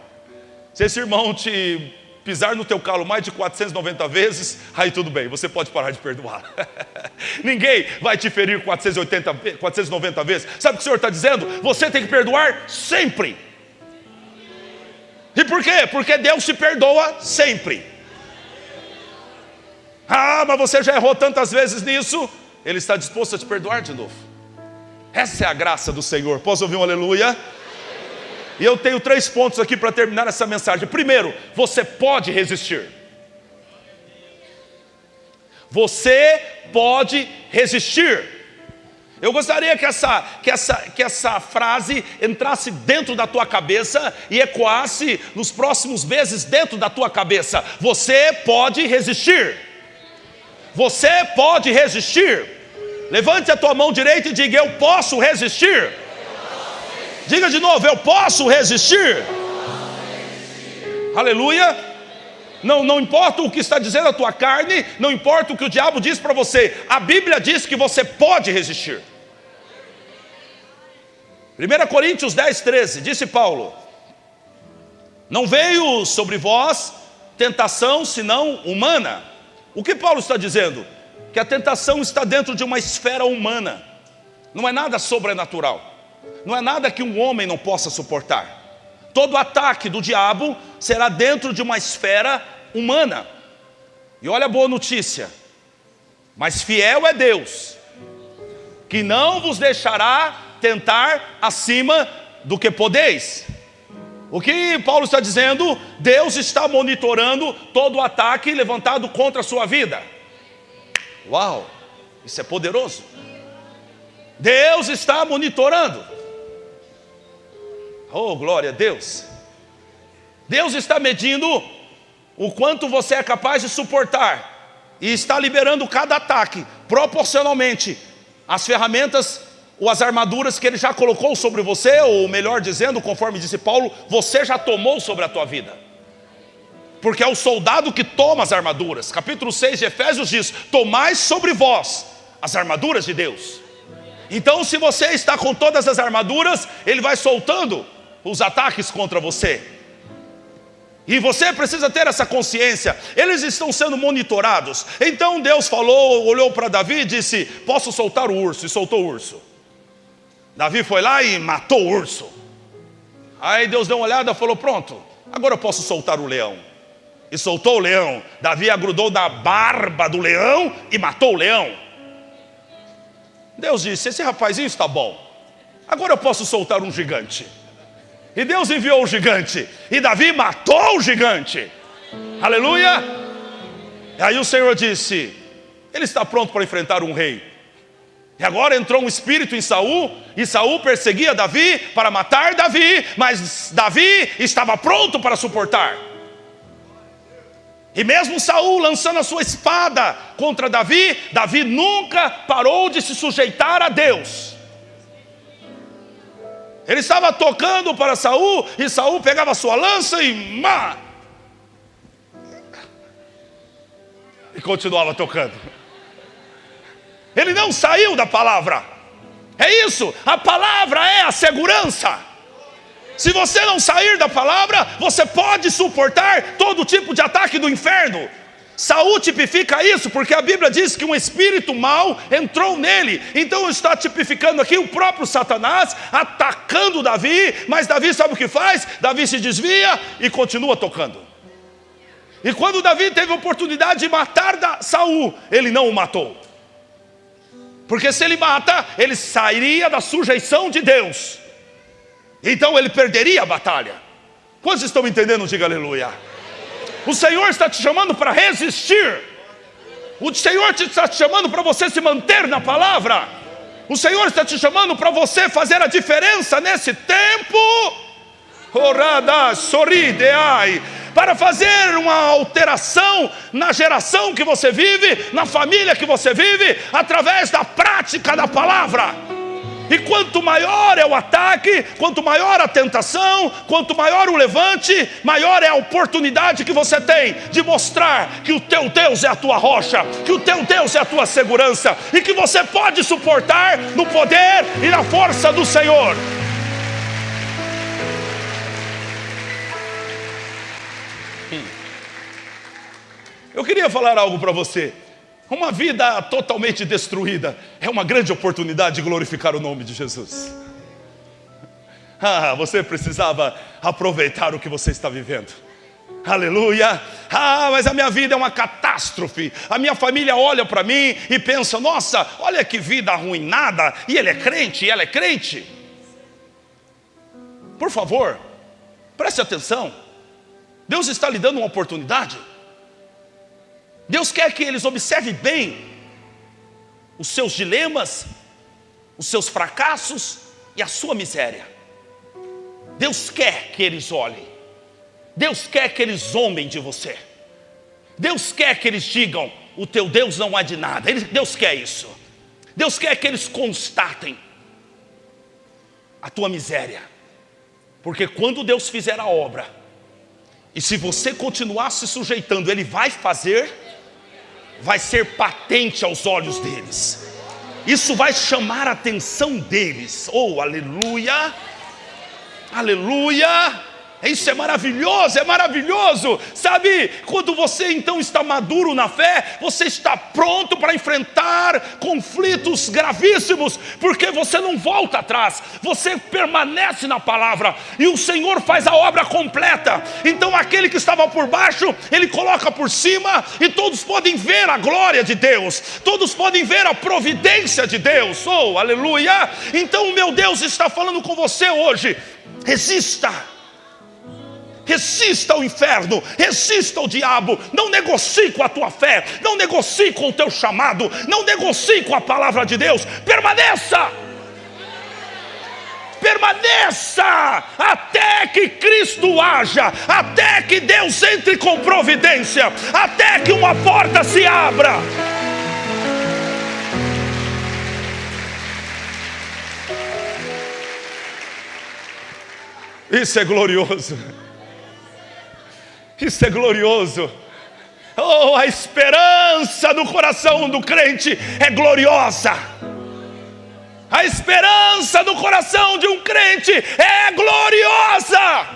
Se esse irmão te pisar no teu calo mais de 490 vezes, aí tudo bem, você pode parar de perdoar. Ninguém vai te ferir 490 vezes. Sabe o que o Senhor está dizendo? Você tem que perdoar sempre. E por quê? Porque Deus te perdoa sempre. Mas você já errou tantas vezes nisso. Ele está disposto a te perdoar de novo. Essa é a graça do Senhor. Posso ouvir um aleluia? E eu tenho 3 pontos aqui para terminar essa mensagem. Primeiro, você pode resistir. Você pode resistir. Eu gostaria que essa frase entrasse dentro da tua cabeça e ecoasse nos próximos meses dentro da tua cabeça. Você pode resistir. Você pode resistir. Levante a tua mão direita e diga: eu posso resistir. Diga de novo: eu posso resistir. Aleluia. Não importa o que está dizendo a tua carne, não importa o que o diabo diz para você, a Bíblia diz que você pode resistir. 1 Coríntios 10:13, disse Paulo: não veio sobre vós tentação senão humana. O que Paulo está dizendo? Que a tentação está dentro de uma esfera humana, não é nada sobrenatural, não é nada que um homem não possa suportar. Todo ataque do diabo será dentro de uma esfera humana. E olha a boa notícia: mas fiel é Deus, que não vos deixará tentar acima do que podeis. O que Paulo está dizendo? Deus está monitorando todo o ataque levantado contra a sua vida. Uau, isso é poderoso. Deus está monitorando. Oh, glória a Deus. Deus está medindo o quanto você é capaz de suportar e está liberando cada ataque proporcionalmente às ferramentas ou às armaduras que Ele já colocou sobre você, ou melhor dizendo, conforme disse Paulo, você já tomou sobre a tua vida. Porque é o soldado que toma as armaduras. Capítulo 6 de Efésios diz: tomai sobre vós as armaduras de Deus. Então, se você está com todas as armaduras, Ele vai soltando os ataques contra você. E você precisa ter essa consciência. Eles estão sendo monitorados. Então Deus falou, olhou para Davi e disse: posso soltar o urso? E soltou o urso. Davi foi lá e matou o urso. Aí Deus deu uma olhada e falou: pronto, agora eu posso soltar o leão. E soltou o leão. Davi agrudou na barba do leão e matou o leão. Deus disse: esse rapazinho está bom, agora eu posso soltar um gigante. E Deus enviou o gigante, e Davi matou o gigante. Aleluia. E aí o Senhor disse: ele está pronto para enfrentar um rei. E agora entrou um espírito em Saul, e Saul perseguia Davi para matar Davi, mas Davi estava pronto para suportar. E mesmo Saul lançando a sua espada contra Davi, Davi nunca parou de se sujeitar a Deus. Ele estava tocando para Saul, e Saul pegava a sua lança e continuava tocando. Ele não saiu da palavra. É isso, a palavra é a segurança. Se você não sair da palavra, você pode suportar todo tipo de ataque do inferno. Saul tipifica isso, porque a Bíblia diz que um espírito mau entrou nele. Então está tipificando aqui o próprio Satanás atacando Davi. Mas Davi sabe o que faz? Davi se desvia e continua tocando. E quando Davi teve a oportunidade de matar Saul, ele não o matou. Porque se ele mata, ele sairia da sujeição de Deus. Então ele perderia a batalha. Quantos estão entendendo? Diga aleluia. O Senhor está te chamando para resistir. O Senhor está te chamando para você se manter na palavra. O Senhor está te chamando para você fazer a diferença nesse tempo. Orada, sorrideai. Para fazer uma alteração na geração que você vive, na família que você vive, através da prática da palavra. E quanto maior é o ataque, quanto maior a tentação, quanto maior o levante, maior é a oportunidade que você tem de mostrar que o teu Deus é a tua rocha, que o teu Deus é a tua segurança, e que você pode suportar no poder e na força do Senhor. Eu queria falar algo para você. Uma vida totalmente destruída é uma grande oportunidade de glorificar o nome de Jesus. Você precisava aproveitar o que você está vivendo. Aleluia. Mas a minha vida é uma catástrofe. A minha família olha para mim e pensa: nossa, olha que vida arruinada. E ele é crente, e ela é crente. Por favor, preste atenção. Deus está lhe dando uma oportunidade. Deus quer que eles observem bem os seus dilemas, os seus fracassos e a sua miséria. Deus quer que eles olhem. Deus quer que eles zombem de você. Deus quer que eles digam: o teu Deus não é de nada. Deus quer isso. Deus quer que eles constatem a tua miséria. Porque quando Deus fizer a obra, e se você continuar se sujeitando, Ele vai fazer, vai ser patente aos olhos deles. Isso vai chamar a atenção deles. Oh, aleluia! Aleluia! Isso é maravilhoso, sabe? Quando você então está maduro na fé, você está pronto para enfrentar conflitos gravíssimos, porque você não volta atrás, você permanece na palavra, e o Senhor faz a obra completa. Então aquele que estava por baixo, Ele coloca por cima, e todos podem ver a glória de Deus, todos podem ver a providência de Deus. Oh, aleluia! Então o meu Deus está falando com você hoje: resista ao inferno, resista ao diabo, não negocie com a tua fé, não negocie com o teu chamado, não negocie com a palavra de Deus. Permaneça até que Cristo haja, até que Deus entre com providência, até que uma porta se abra. Isso é glorioso. Isso é glorioso. Oh, a esperança do coração do crente é gloriosa. A esperança do coração de um crente é gloriosa.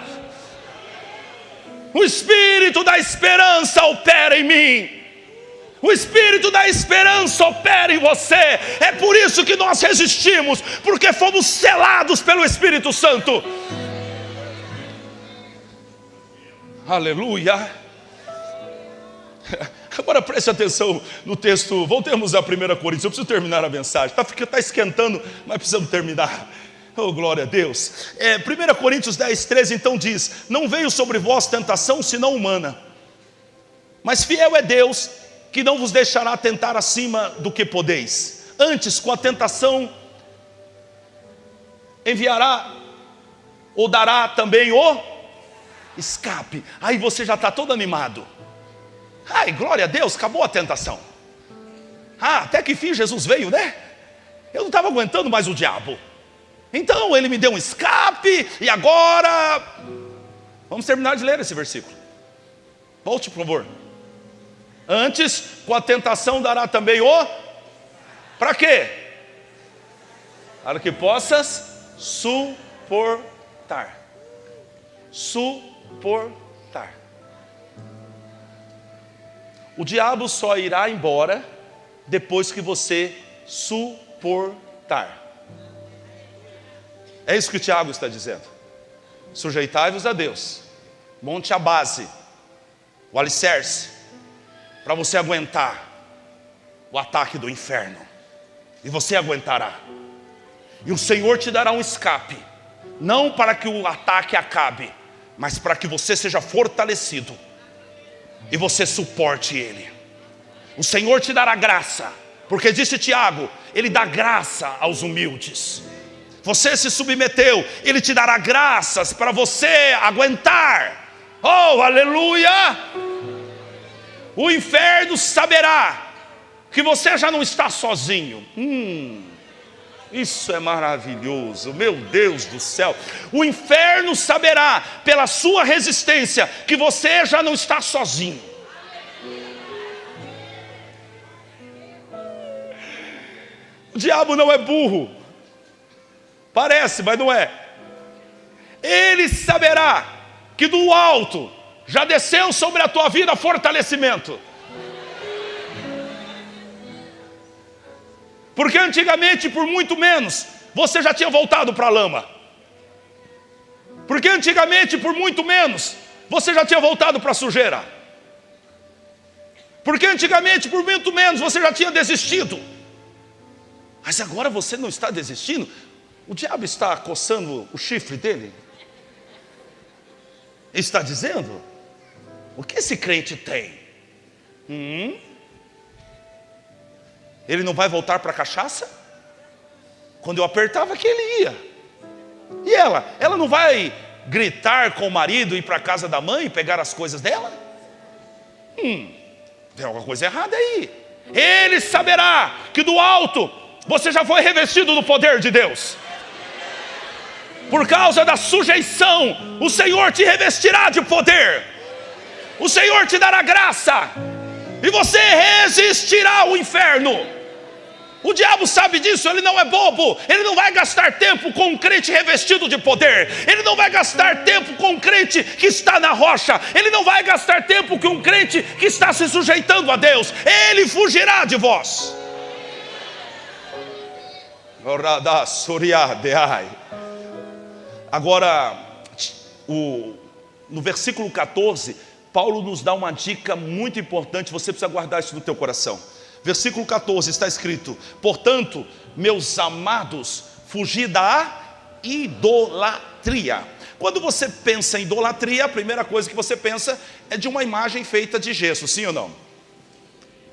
O Espírito da esperança opera em mim. O Espírito da esperança opera em você. É por isso que nós resistimos, porque fomos selados pelo Espírito Santo. Aleluia. Agora preste atenção no texto. Voltemos a 1 Coríntios. Eu preciso terminar a mensagem. Está esquentando, mas precisamos terminar. Oh, glória a Deus. 1 Coríntios 10, 13 então diz: não veio sobre vós tentação senão humana, mas fiel é Deus, que não vos deixará tentar acima do que podeis. Antes, com a tentação, enviará ou dará também o escape. Aí você já está todo animado. Ai, glória a Deus, acabou a tentação. Até que fim Jesus veio, né? Eu não estava aguentando mais o diabo. Então Ele me deu um escape. E agora vamos terminar de ler esse versículo. Volte, por favor. Antes, com a tentação dará também o... Para quê? Para que possas suportar. Suportar. O diabo só irá embora depois que você suportar. É isso que o Tiago está dizendo. Sujeitai-vos a Deus. Monte a base, o alicerce, para você aguentar o ataque do inferno. E você aguentará. E o Senhor te dará um escape, não para que o ataque acabe, mas para que você seja fortalecido e você suporte ele. O Senhor te dará graça, porque disse Tiago, Ele dá graça aos humildes. Você se submeteu, Ele te dará graças para você aguentar. Oh, aleluia! O inferno saberá que você já não está sozinho. Isso é maravilhoso, meu Deus do céu. O inferno saberá pela sua resistência que você já não está sozinho. O diabo não é burro. Parece, mas não é. Ele saberá que do alto já desceu sobre a tua vida fortalecimento. Porque antigamente, por muito menos, você já tinha voltado para a lama. Porque antigamente, por muito menos, você já tinha voltado para a sujeira. Porque antigamente, por muito menos, você já tinha desistido. Mas agora você não está desistindo. O diabo está coçando o chifre dele. Está dizendo: o que esse crente tem? Ele não vai voltar para a cachaça? Quando eu apertava que ele ia. E ela não vai gritar com o marido, ir para a casa da mãe e pegar as coisas dela? Tem alguma coisa errada aí. Ele saberá que do alto você já foi revestido do poder de Deus. Por causa da sujeição, o Senhor te revestirá de poder. O Senhor te dará graça. E você resistirá ao inferno. O diabo sabe disso, ele não é bobo. Ele não vai gastar tempo com um crente revestido de poder. Ele não vai gastar tempo com um crente que está na rocha. Ele não vai gastar tempo com um crente que está se sujeitando a Deus. Ele fugirá de vós. Agora, no versículo 14, Paulo nos dá uma dica muito importante. Você precisa guardar isso no teu coração. Versículo 14 está escrito: portanto, meus amados, fugi da idolatria. Quando você pensa em idolatria, a primeira coisa que você pensa é de uma imagem feita de gesso, sim ou não?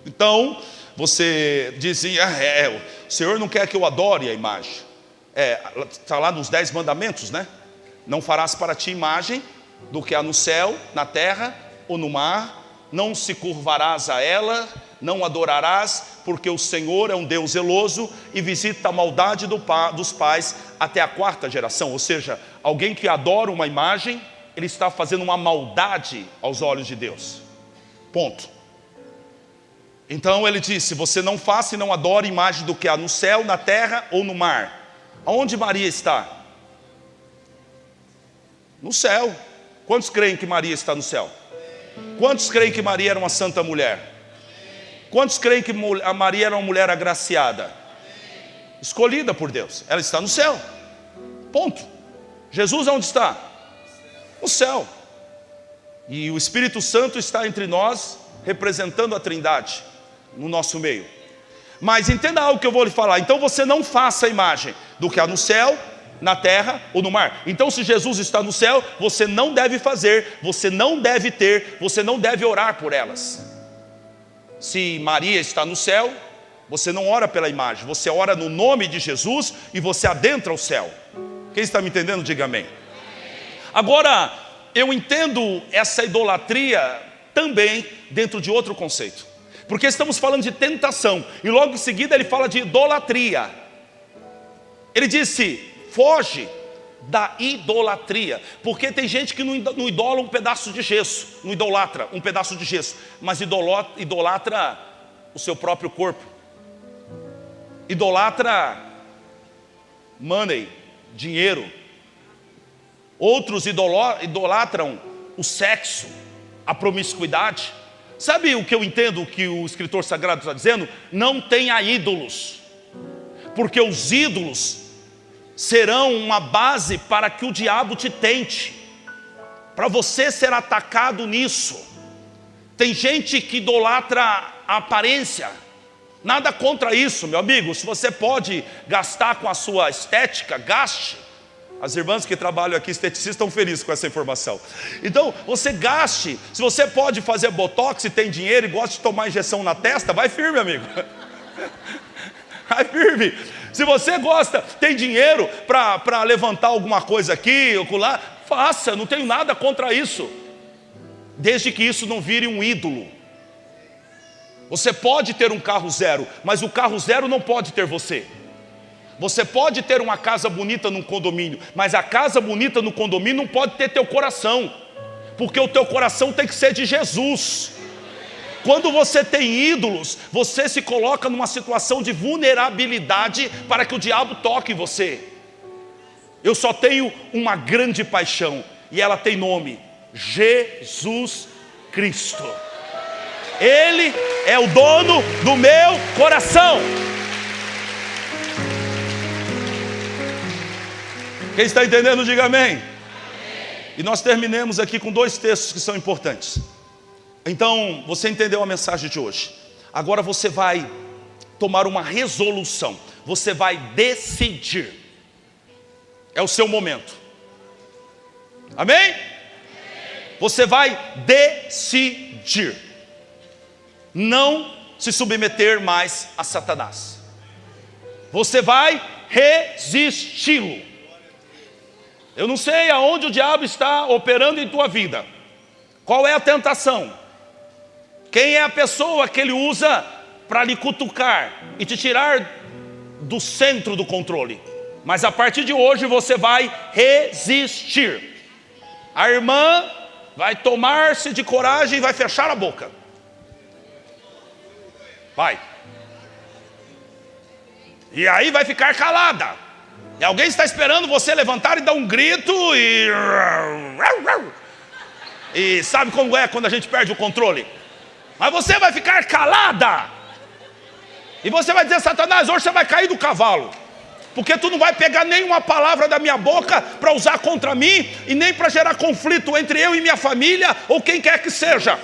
Então, você dizia, o Senhor não quer que eu adore a imagem. Está lá nos 10 mandamentos, né? Não farás para ti imagem do que há no céu, na terra ou no mar. Não se curvarás a ela, não adorarás, porque o Senhor é um Deus zeloso e visita a maldade dos pais até a 4ª geração. Ou seja, alguém que adora uma imagem, ele está fazendo uma maldade aos olhos de Deus. Ponto. Então ele disse: você não faça e não adore imagem do que há no céu, na terra ou no mar. Aonde Maria está? No céu. Quantos creem que Maria está no céu? Quantos creem que Maria era uma santa mulher? Quantos creem que a Maria era uma mulher agraciada? Escolhida por Deus. Ela está no céu. Ponto. Jesus onde está? No céu. E o Espírito Santo está entre nós, representando a Trindade no nosso meio. Mas entenda algo que eu vou lhe falar. Então você não faça a imagem do que há no céu, na terra ou no mar. Então se Jesus está no céu, você não deve fazer, você não deve ter, você não deve orar por elas. Se Maria está no céu, você não ora pela imagem, você ora no nome de Jesus e você adentra o céu. Quem está me entendendo, diga amém. Agora, eu entendo essa idolatria também dentro de outro conceito, porque estamos falando de tentação, e logo em seguida ele fala de idolatria. Ele disse: foge da idolatria, porque tem gente que não idola um pedaço de gesso, não idolatra um pedaço de gesso, mas idolatra o seu próprio corpo, idolatra money, dinheiro. Outros idolatram o sexo, a promiscuidade. Sabe o que eu entendo que o escritor sagrado está dizendo? Não tenha ídolos, porque os ídolos serão uma base para que o diabo te tente, para você ser atacado nisso. Tem gente que idolatra a aparência. Nada contra isso, meu amigo. Se você pode gastar com a sua estética, gaste. As irmãs que trabalham aqui, esteticistas, estão felizes com essa informação. Então, você gaste. Se você pode fazer botox e tem dinheiro e gosta de tomar injeção na testa, vai firme, amigo. Vai firme. Se você gosta, tem dinheiro para levantar alguma coisa aqui ou lá, faça, não tenho nada contra isso, desde que isso não vire um ídolo. Você pode ter um carro zero, mas o carro zero não pode ter você. Você pode ter uma casa bonita num condomínio, mas a casa bonita no condomínio não pode ter teu coração, porque o teu coração tem que ser de Jesus. Quando você tem ídolos, você se coloca numa situação de vulnerabilidade para que o diabo toque em você. Eu só tenho uma grande paixão, e ela tem nome: Jesus Cristo. Ele é o dono do meu coração. Quem está entendendo, diga amém. E nós terminamos aqui com 2 textos que são importantes. Então, você entendeu a mensagem de hoje. Agora você vai tomar uma resolução. Você vai decidir. É o seu momento. Amém? Você vai decidir. não se submeter mais a Satanás. Você vai resisti-lo. Eu não sei aonde o diabo está operando em tua vida. Qual é a tentação? Quem é a pessoa que ele usa para lhe cutucar e te tirar do centro do controle? Mas a partir de hoje você vai resistir. A irmã vai tomar-se de coragem e vai fechar a boca. Vai. E aí vai ficar calada. E alguém está esperando você levantar e dar um grito e sabe como é quando a gente perde o controle? Mas você vai ficar calada. E você vai dizer: Satanás, hoje você vai cair do cavalo, porque tu não vai pegar nenhuma palavra da minha boca para usar contra mim, e nem para gerar conflito entre eu e minha família, ou quem quer que seja.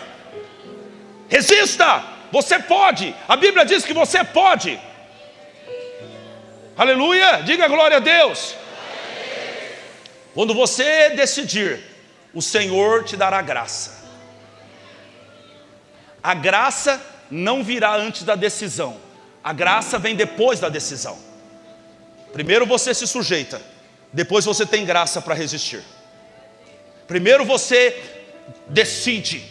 Resista, você pode. A Bíblia diz que você pode. Aleluia, diga glória a Deus. Quando você decidir, o Senhor te dará graça. A graça não virá antes da decisão. A graça vem depois da decisão. Primeiro você se sujeita, depois você tem graça para resistir. Primeiro você decide,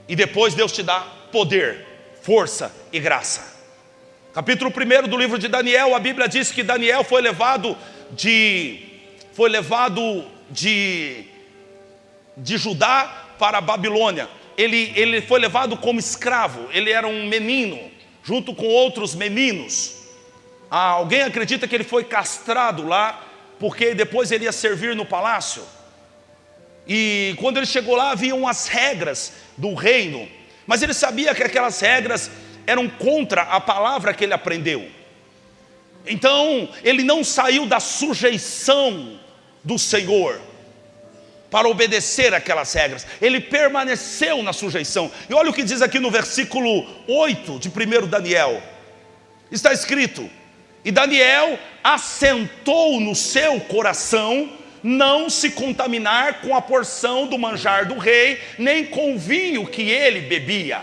e depois Deus te dá poder, força e graça. Capítulo 1 do livro de Daniel, a Bíblia diz que Daniel foi levado de Judá para a Babilônia. Ele foi levado como escravo. Ele era um menino, junto com outros meninos. Alguém acredita que ele foi castrado lá, porque depois ele ia servir no palácio. E quando ele chegou lá, haviam as regras do reino, mas ele sabia que aquelas regras eram contra a palavra que ele aprendeu. Então ele não saiu da sujeição do Senhor para obedecer aquelas regras. Ele permaneceu na sujeição. E olha o que diz aqui no versículo 8 de 1 Daniel. Está escrito: e Daniel assentou no seu coração não se contaminar com a porção do manjar do rei, nem com o vinho que ele bebia.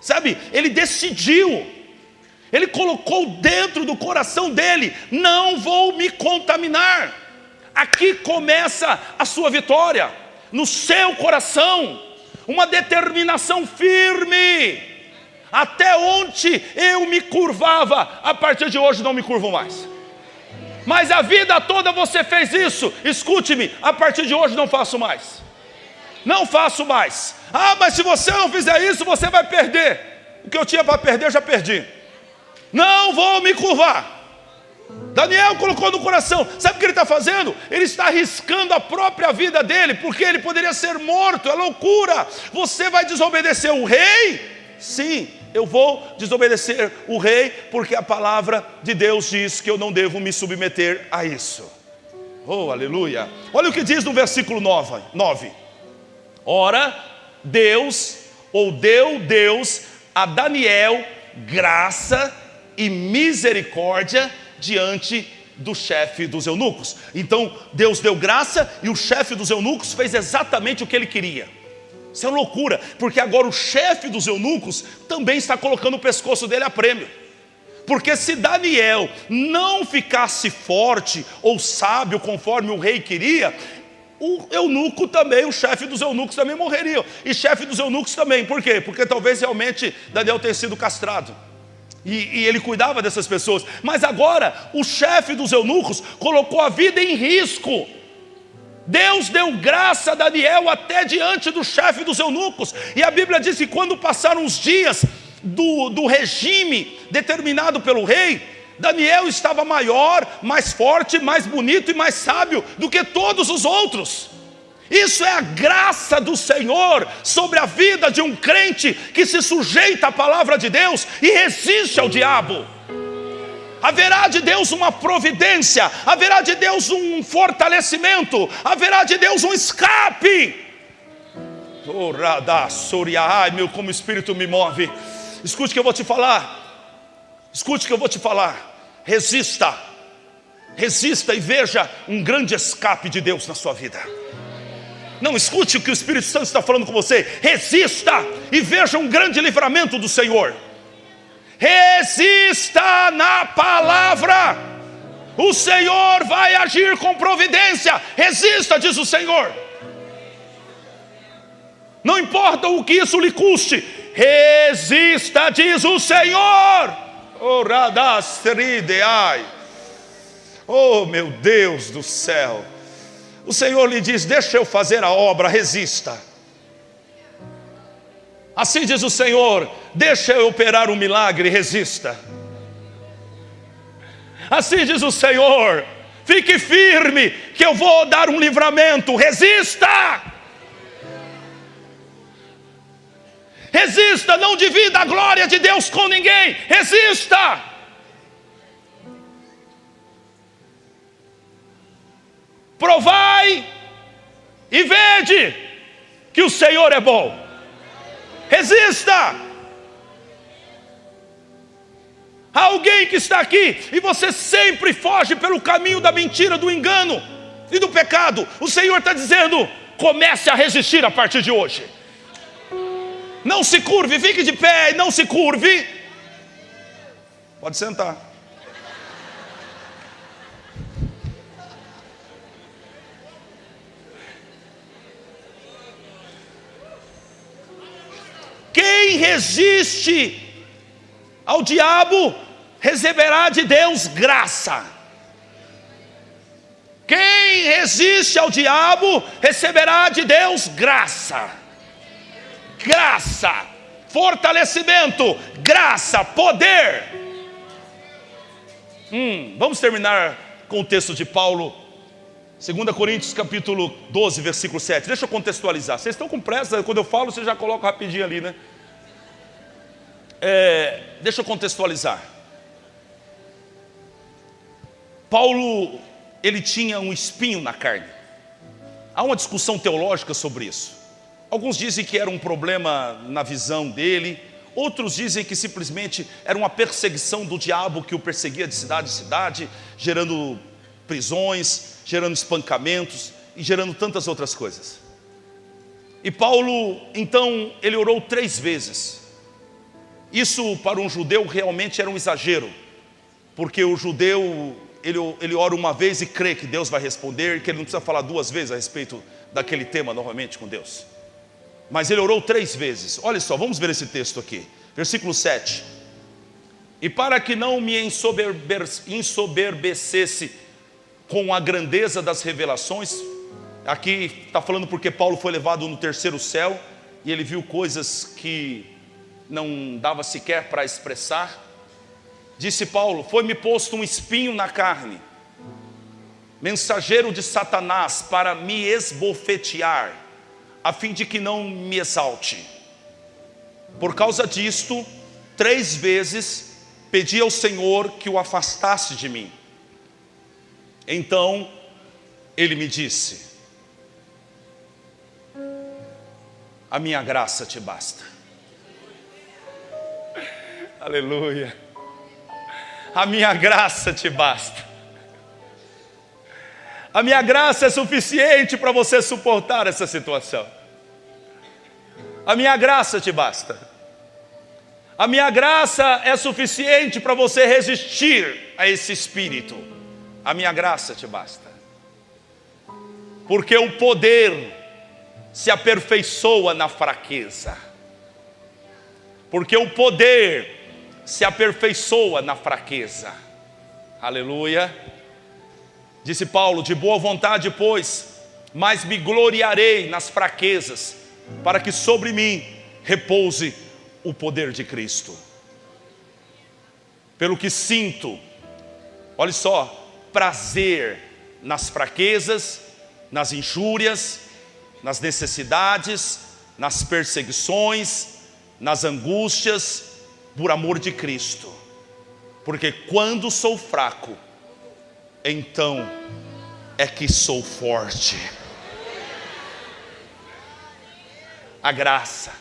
Sabe, ele decidiu, ele colocou dentro do coração dele: não vou me contaminar. Aqui começa a sua vitória, no seu coração, uma determinação firme. Até onde eu me curvava, a partir de hoje não me curvo mais. Mas a vida toda você fez isso. Escute-me, a partir de hoje não faço mais. Não faço mais. Mas se você não fizer isso, você vai perder. O que eu tinha para perder, eu já perdi. Não vou me curvar. Daniel colocou no coração. Sabe o que ele está fazendo? Ele está arriscando a própria vida dele, porque ele poderia ser morto. É loucura. Você vai desobedecer o rei? Sim, eu vou desobedecer o rei, porque a palavra de Deus diz que eu não devo me submeter a isso. Oh, aleluia. Olha o que diz no versículo 9. Ora, deu Deus a Daniel graça e misericórdia diante do chefe dos eunucos. Então Deus deu graça, e o chefe dos eunucos fez exatamente o que ele queria. Isso é loucura, porque agora o chefe dos eunucos também está colocando o pescoço dele a prêmio. Porque se Daniel não ficasse forte ou sábio conforme o rei queria, o eunuco também, o chefe dos eunucos também morreria. E chefe dos eunucos também. Por quê? Porque talvez realmente Daniel tenha sido castrado. E ele cuidava dessas pessoas. Mas agora o chefe dos eunucos colocou a vida em risco. Deus deu graça a Daniel até diante do chefe dos eunucos. E a Bíblia diz que quando passaram os dias do regime determinado pelo rei, Daniel estava maior, mais forte, mais bonito e mais sábio do que todos os outros. Isso é a graça do Senhor sobre a vida de um crente que se sujeita à palavra de Deus e resiste ao diabo. Haverá de Deus uma providência, haverá de Deus um fortalecimento, haverá de Deus um escape. Ai meu, como o Espírito me move. Escute o que eu vou te falar. Escute o que eu vou te falar. Resista e veja um grande escape de Deus na sua vida. Não, escute o que o Espírito Santo está falando com você. Resista e veja um grande livramento do Senhor. Resista na palavra. O Senhor vai agir com providência. Resista, diz o Senhor. Não importa o que isso lhe custe. Resista, diz o Senhor. Oh, meu Deus do céu. O Senhor lhe diz: deixa eu fazer a obra, resista. Assim diz o Senhor: deixa eu operar um milagre, resista. Assim diz o Senhor: fique firme, que eu vou dar um livramento, resista. Resista, não divida a glória de Deus com ninguém, resista. Provai e vede que o Senhor é bom. Resista. Há alguém que está aqui e você sempre foge pelo caminho da mentira, do engano e do pecado. O Senhor está dizendo: comece a resistir a partir de hoje. Não se curve, fique de pé e não se curve. Pode sentar. Quem resiste ao diabo receberá de Deus graça. Quem resiste ao diabo receberá de Deus graça. Graça, fortalecimento, graça, poder. Vamos terminar com o texto de Paulo, 2 Coríntios capítulo 12, versículo 7. Deixa eu contextualizar. Vocês estão com pressa? Quando eu falo, você já coloca rapidinho ali, né? Deixa eu contextualizar. Paulo, ele tinha um espinho na carne. Há uma discussão teológica sobre isso. Alguns dizem que era um problema na visão dele. Outros dizem que simplesmente era uma perseguição do diabo que o perseguia de cidade em cidade, gerando prisões, gerando espancamentos e gerando tantas outras coisas. E Paulo, então, ele orou 3 vezes. Isso para um judeu realmente era um exagero, porque o judeu, ele ora uma vez e crê que Deus vai responder, que ele não precisa falar 2 vezes a respeito daquele tema novamente com Deus. Mas ele orou 3 vezes. Olha só, vamos ver esse texto aqui, versículo 7. E para que não me ensoberbecesse com a grandeza das revelações, aqui está falando porque Paulo foi levado no 3º céu, e ele viu coisas que não dava sequer para expressar. Disse Paulo: foi-me posto um espinho na carne, mensageiro de Satanás, para me esbofetear, a fim de que não me exalte. Por causa disto, 3 vezes pedi ao Senhor que o afastasse de mim. Então ele me disse: a minha graça te basta. Aleluia. A minha graça te basta. A minha graça é suficiente para você suportar essa situação. A minha graça te basta. A minha graça é suficiente para você resistir a esse espírito. A minha graça te basta. Porque o poder se aperfeiçoa na fraqueza. Porque o poder se aperfeiçoa na fraqueza. Aleluia. Disse Paulo: de boa vontade, pois, mas me gloriarei nas fraquezas, para que sobre mim repouse o poder de Cristo. Pelo que sinto, olha só, prazer nas fraquezas, nas injúrias, nas necessidades, nas perseguições, nas angústias, por amor de Cristo. Porque quando sou fraco, então é que sou forte. A graça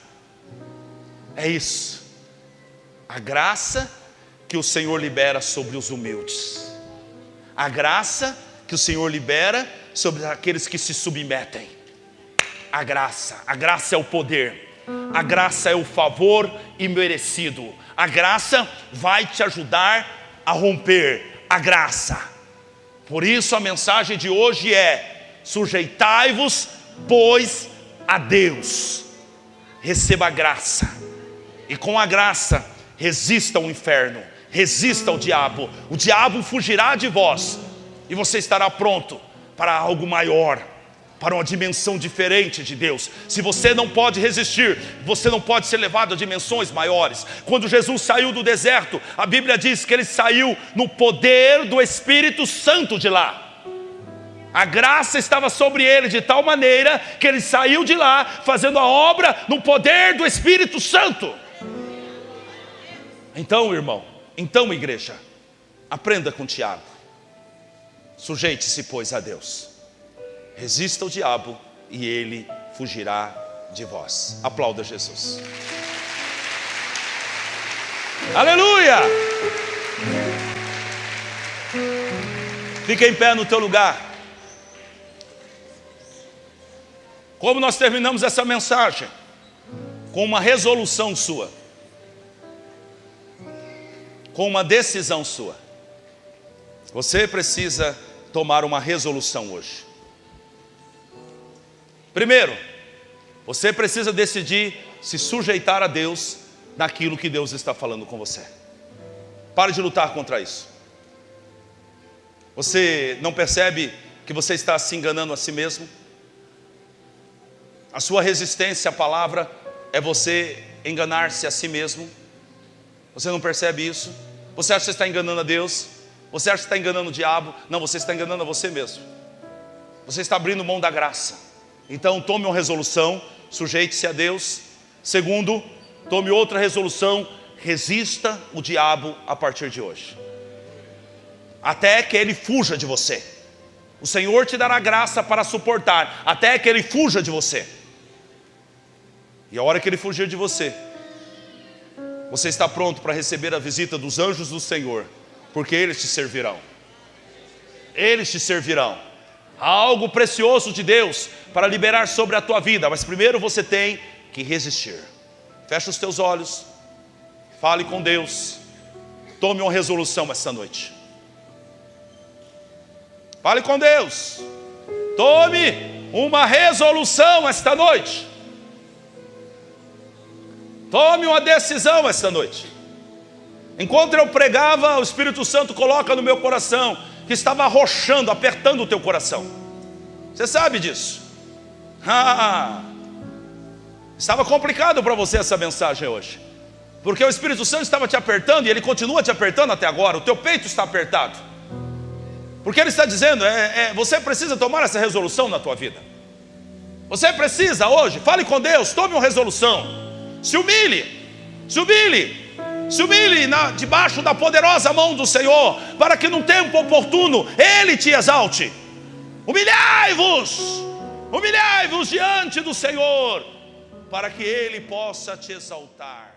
é isso. A graça que o Senhor libera sobre os humildes. A graça que o Senhor libera sobre aqueles que se submetem. a graça. A graça é o poder. A graça é o favor imerecido. A graça vai te ajudar a romper. A graça. Por isso a mensagem de hoje é: sujeitai-vos, pois, a Deus. Receba a graça. E com a graça, resista ao inferno. Resista ao diabo. O diabo fugirá de vós. E você estará pronto para algo maior, para uma dimensão diferente de Deus. Se você não pode resistir, você não pode ser levado a dimensões maiores. Quando Jesus saiu do deserto, a Bíblia diz que ele saiu no poder do Espírito Santo de lá. A graça estava sobre ele de tal maneira que ele saiu de lá fazendo a obra no poder do Espírito Santo. Então, irmão, então, igreja, aprenda com Tiago. Sujeite-se, pois, a Deus. Resista ao diabo e ele fugirá de vós. Aplauda Jesus. Aleluia! Fica em pé no teu lugar. Como nós terminamos essa mensagem? Com uma resolução sua. Com uma decisão sua. Você precisa tomar uma resolução hoje. Primeiro, você precisa decidir se sujeitar a Deus naquilo que Deus está falando com você. Pare de lutar contra isso. Você não percebe que você está se enganando a si mesmo? A sua resistência à palavra é você enganar-se a si mesmo. Você não percebe isso? Você acha que você está enganando a Deus? Você acha que está enganando o diabo? Não, você está enganando a você mesmo. Você está abrindo mão da graça. Então tome uma resolução, sujeite-se a Deus. Segundo, tome outra resolução, resista o diabo a partir de hoje. Até que ele fuja de você. O Senhor te dará graça para suportar, até que ele fuja de você. E a hora que ele fugir de você, você está pronto para receber a visita dos anjos do Senhor, porque eles te servirão. Eles te servirão. Há algo precioso de Deus para liberar sobre a tua vida, mas primeiro você tem que resistir. Fecha os teus olhos, fale com Deus, tome uma resolução esta noite. Fale com Deus, tome uma resolução esta noite. Tome uma decisão esta noite. Enquanto eu pregava, o Espírito Santo coloca no meu coração que estava arrochando, apertando o teu coração. Você sabe disso? Estava complicado para você essa mensagem hoje, porque o Espírito Santo estava te apertando e ele continua te apertando até agora. O teu peito está apertado, porque ele está dizendo, você precisa tomar essa resolução na tua vida. Você precisa hoje, fale com Deus, tome uma resolução. Se humilhe debaixo da poderosa mão do Senhor, para que no tempo oportuno Ele te exalte. Humilhai-vos diante do Senhor, para que Ele possa te exaltar.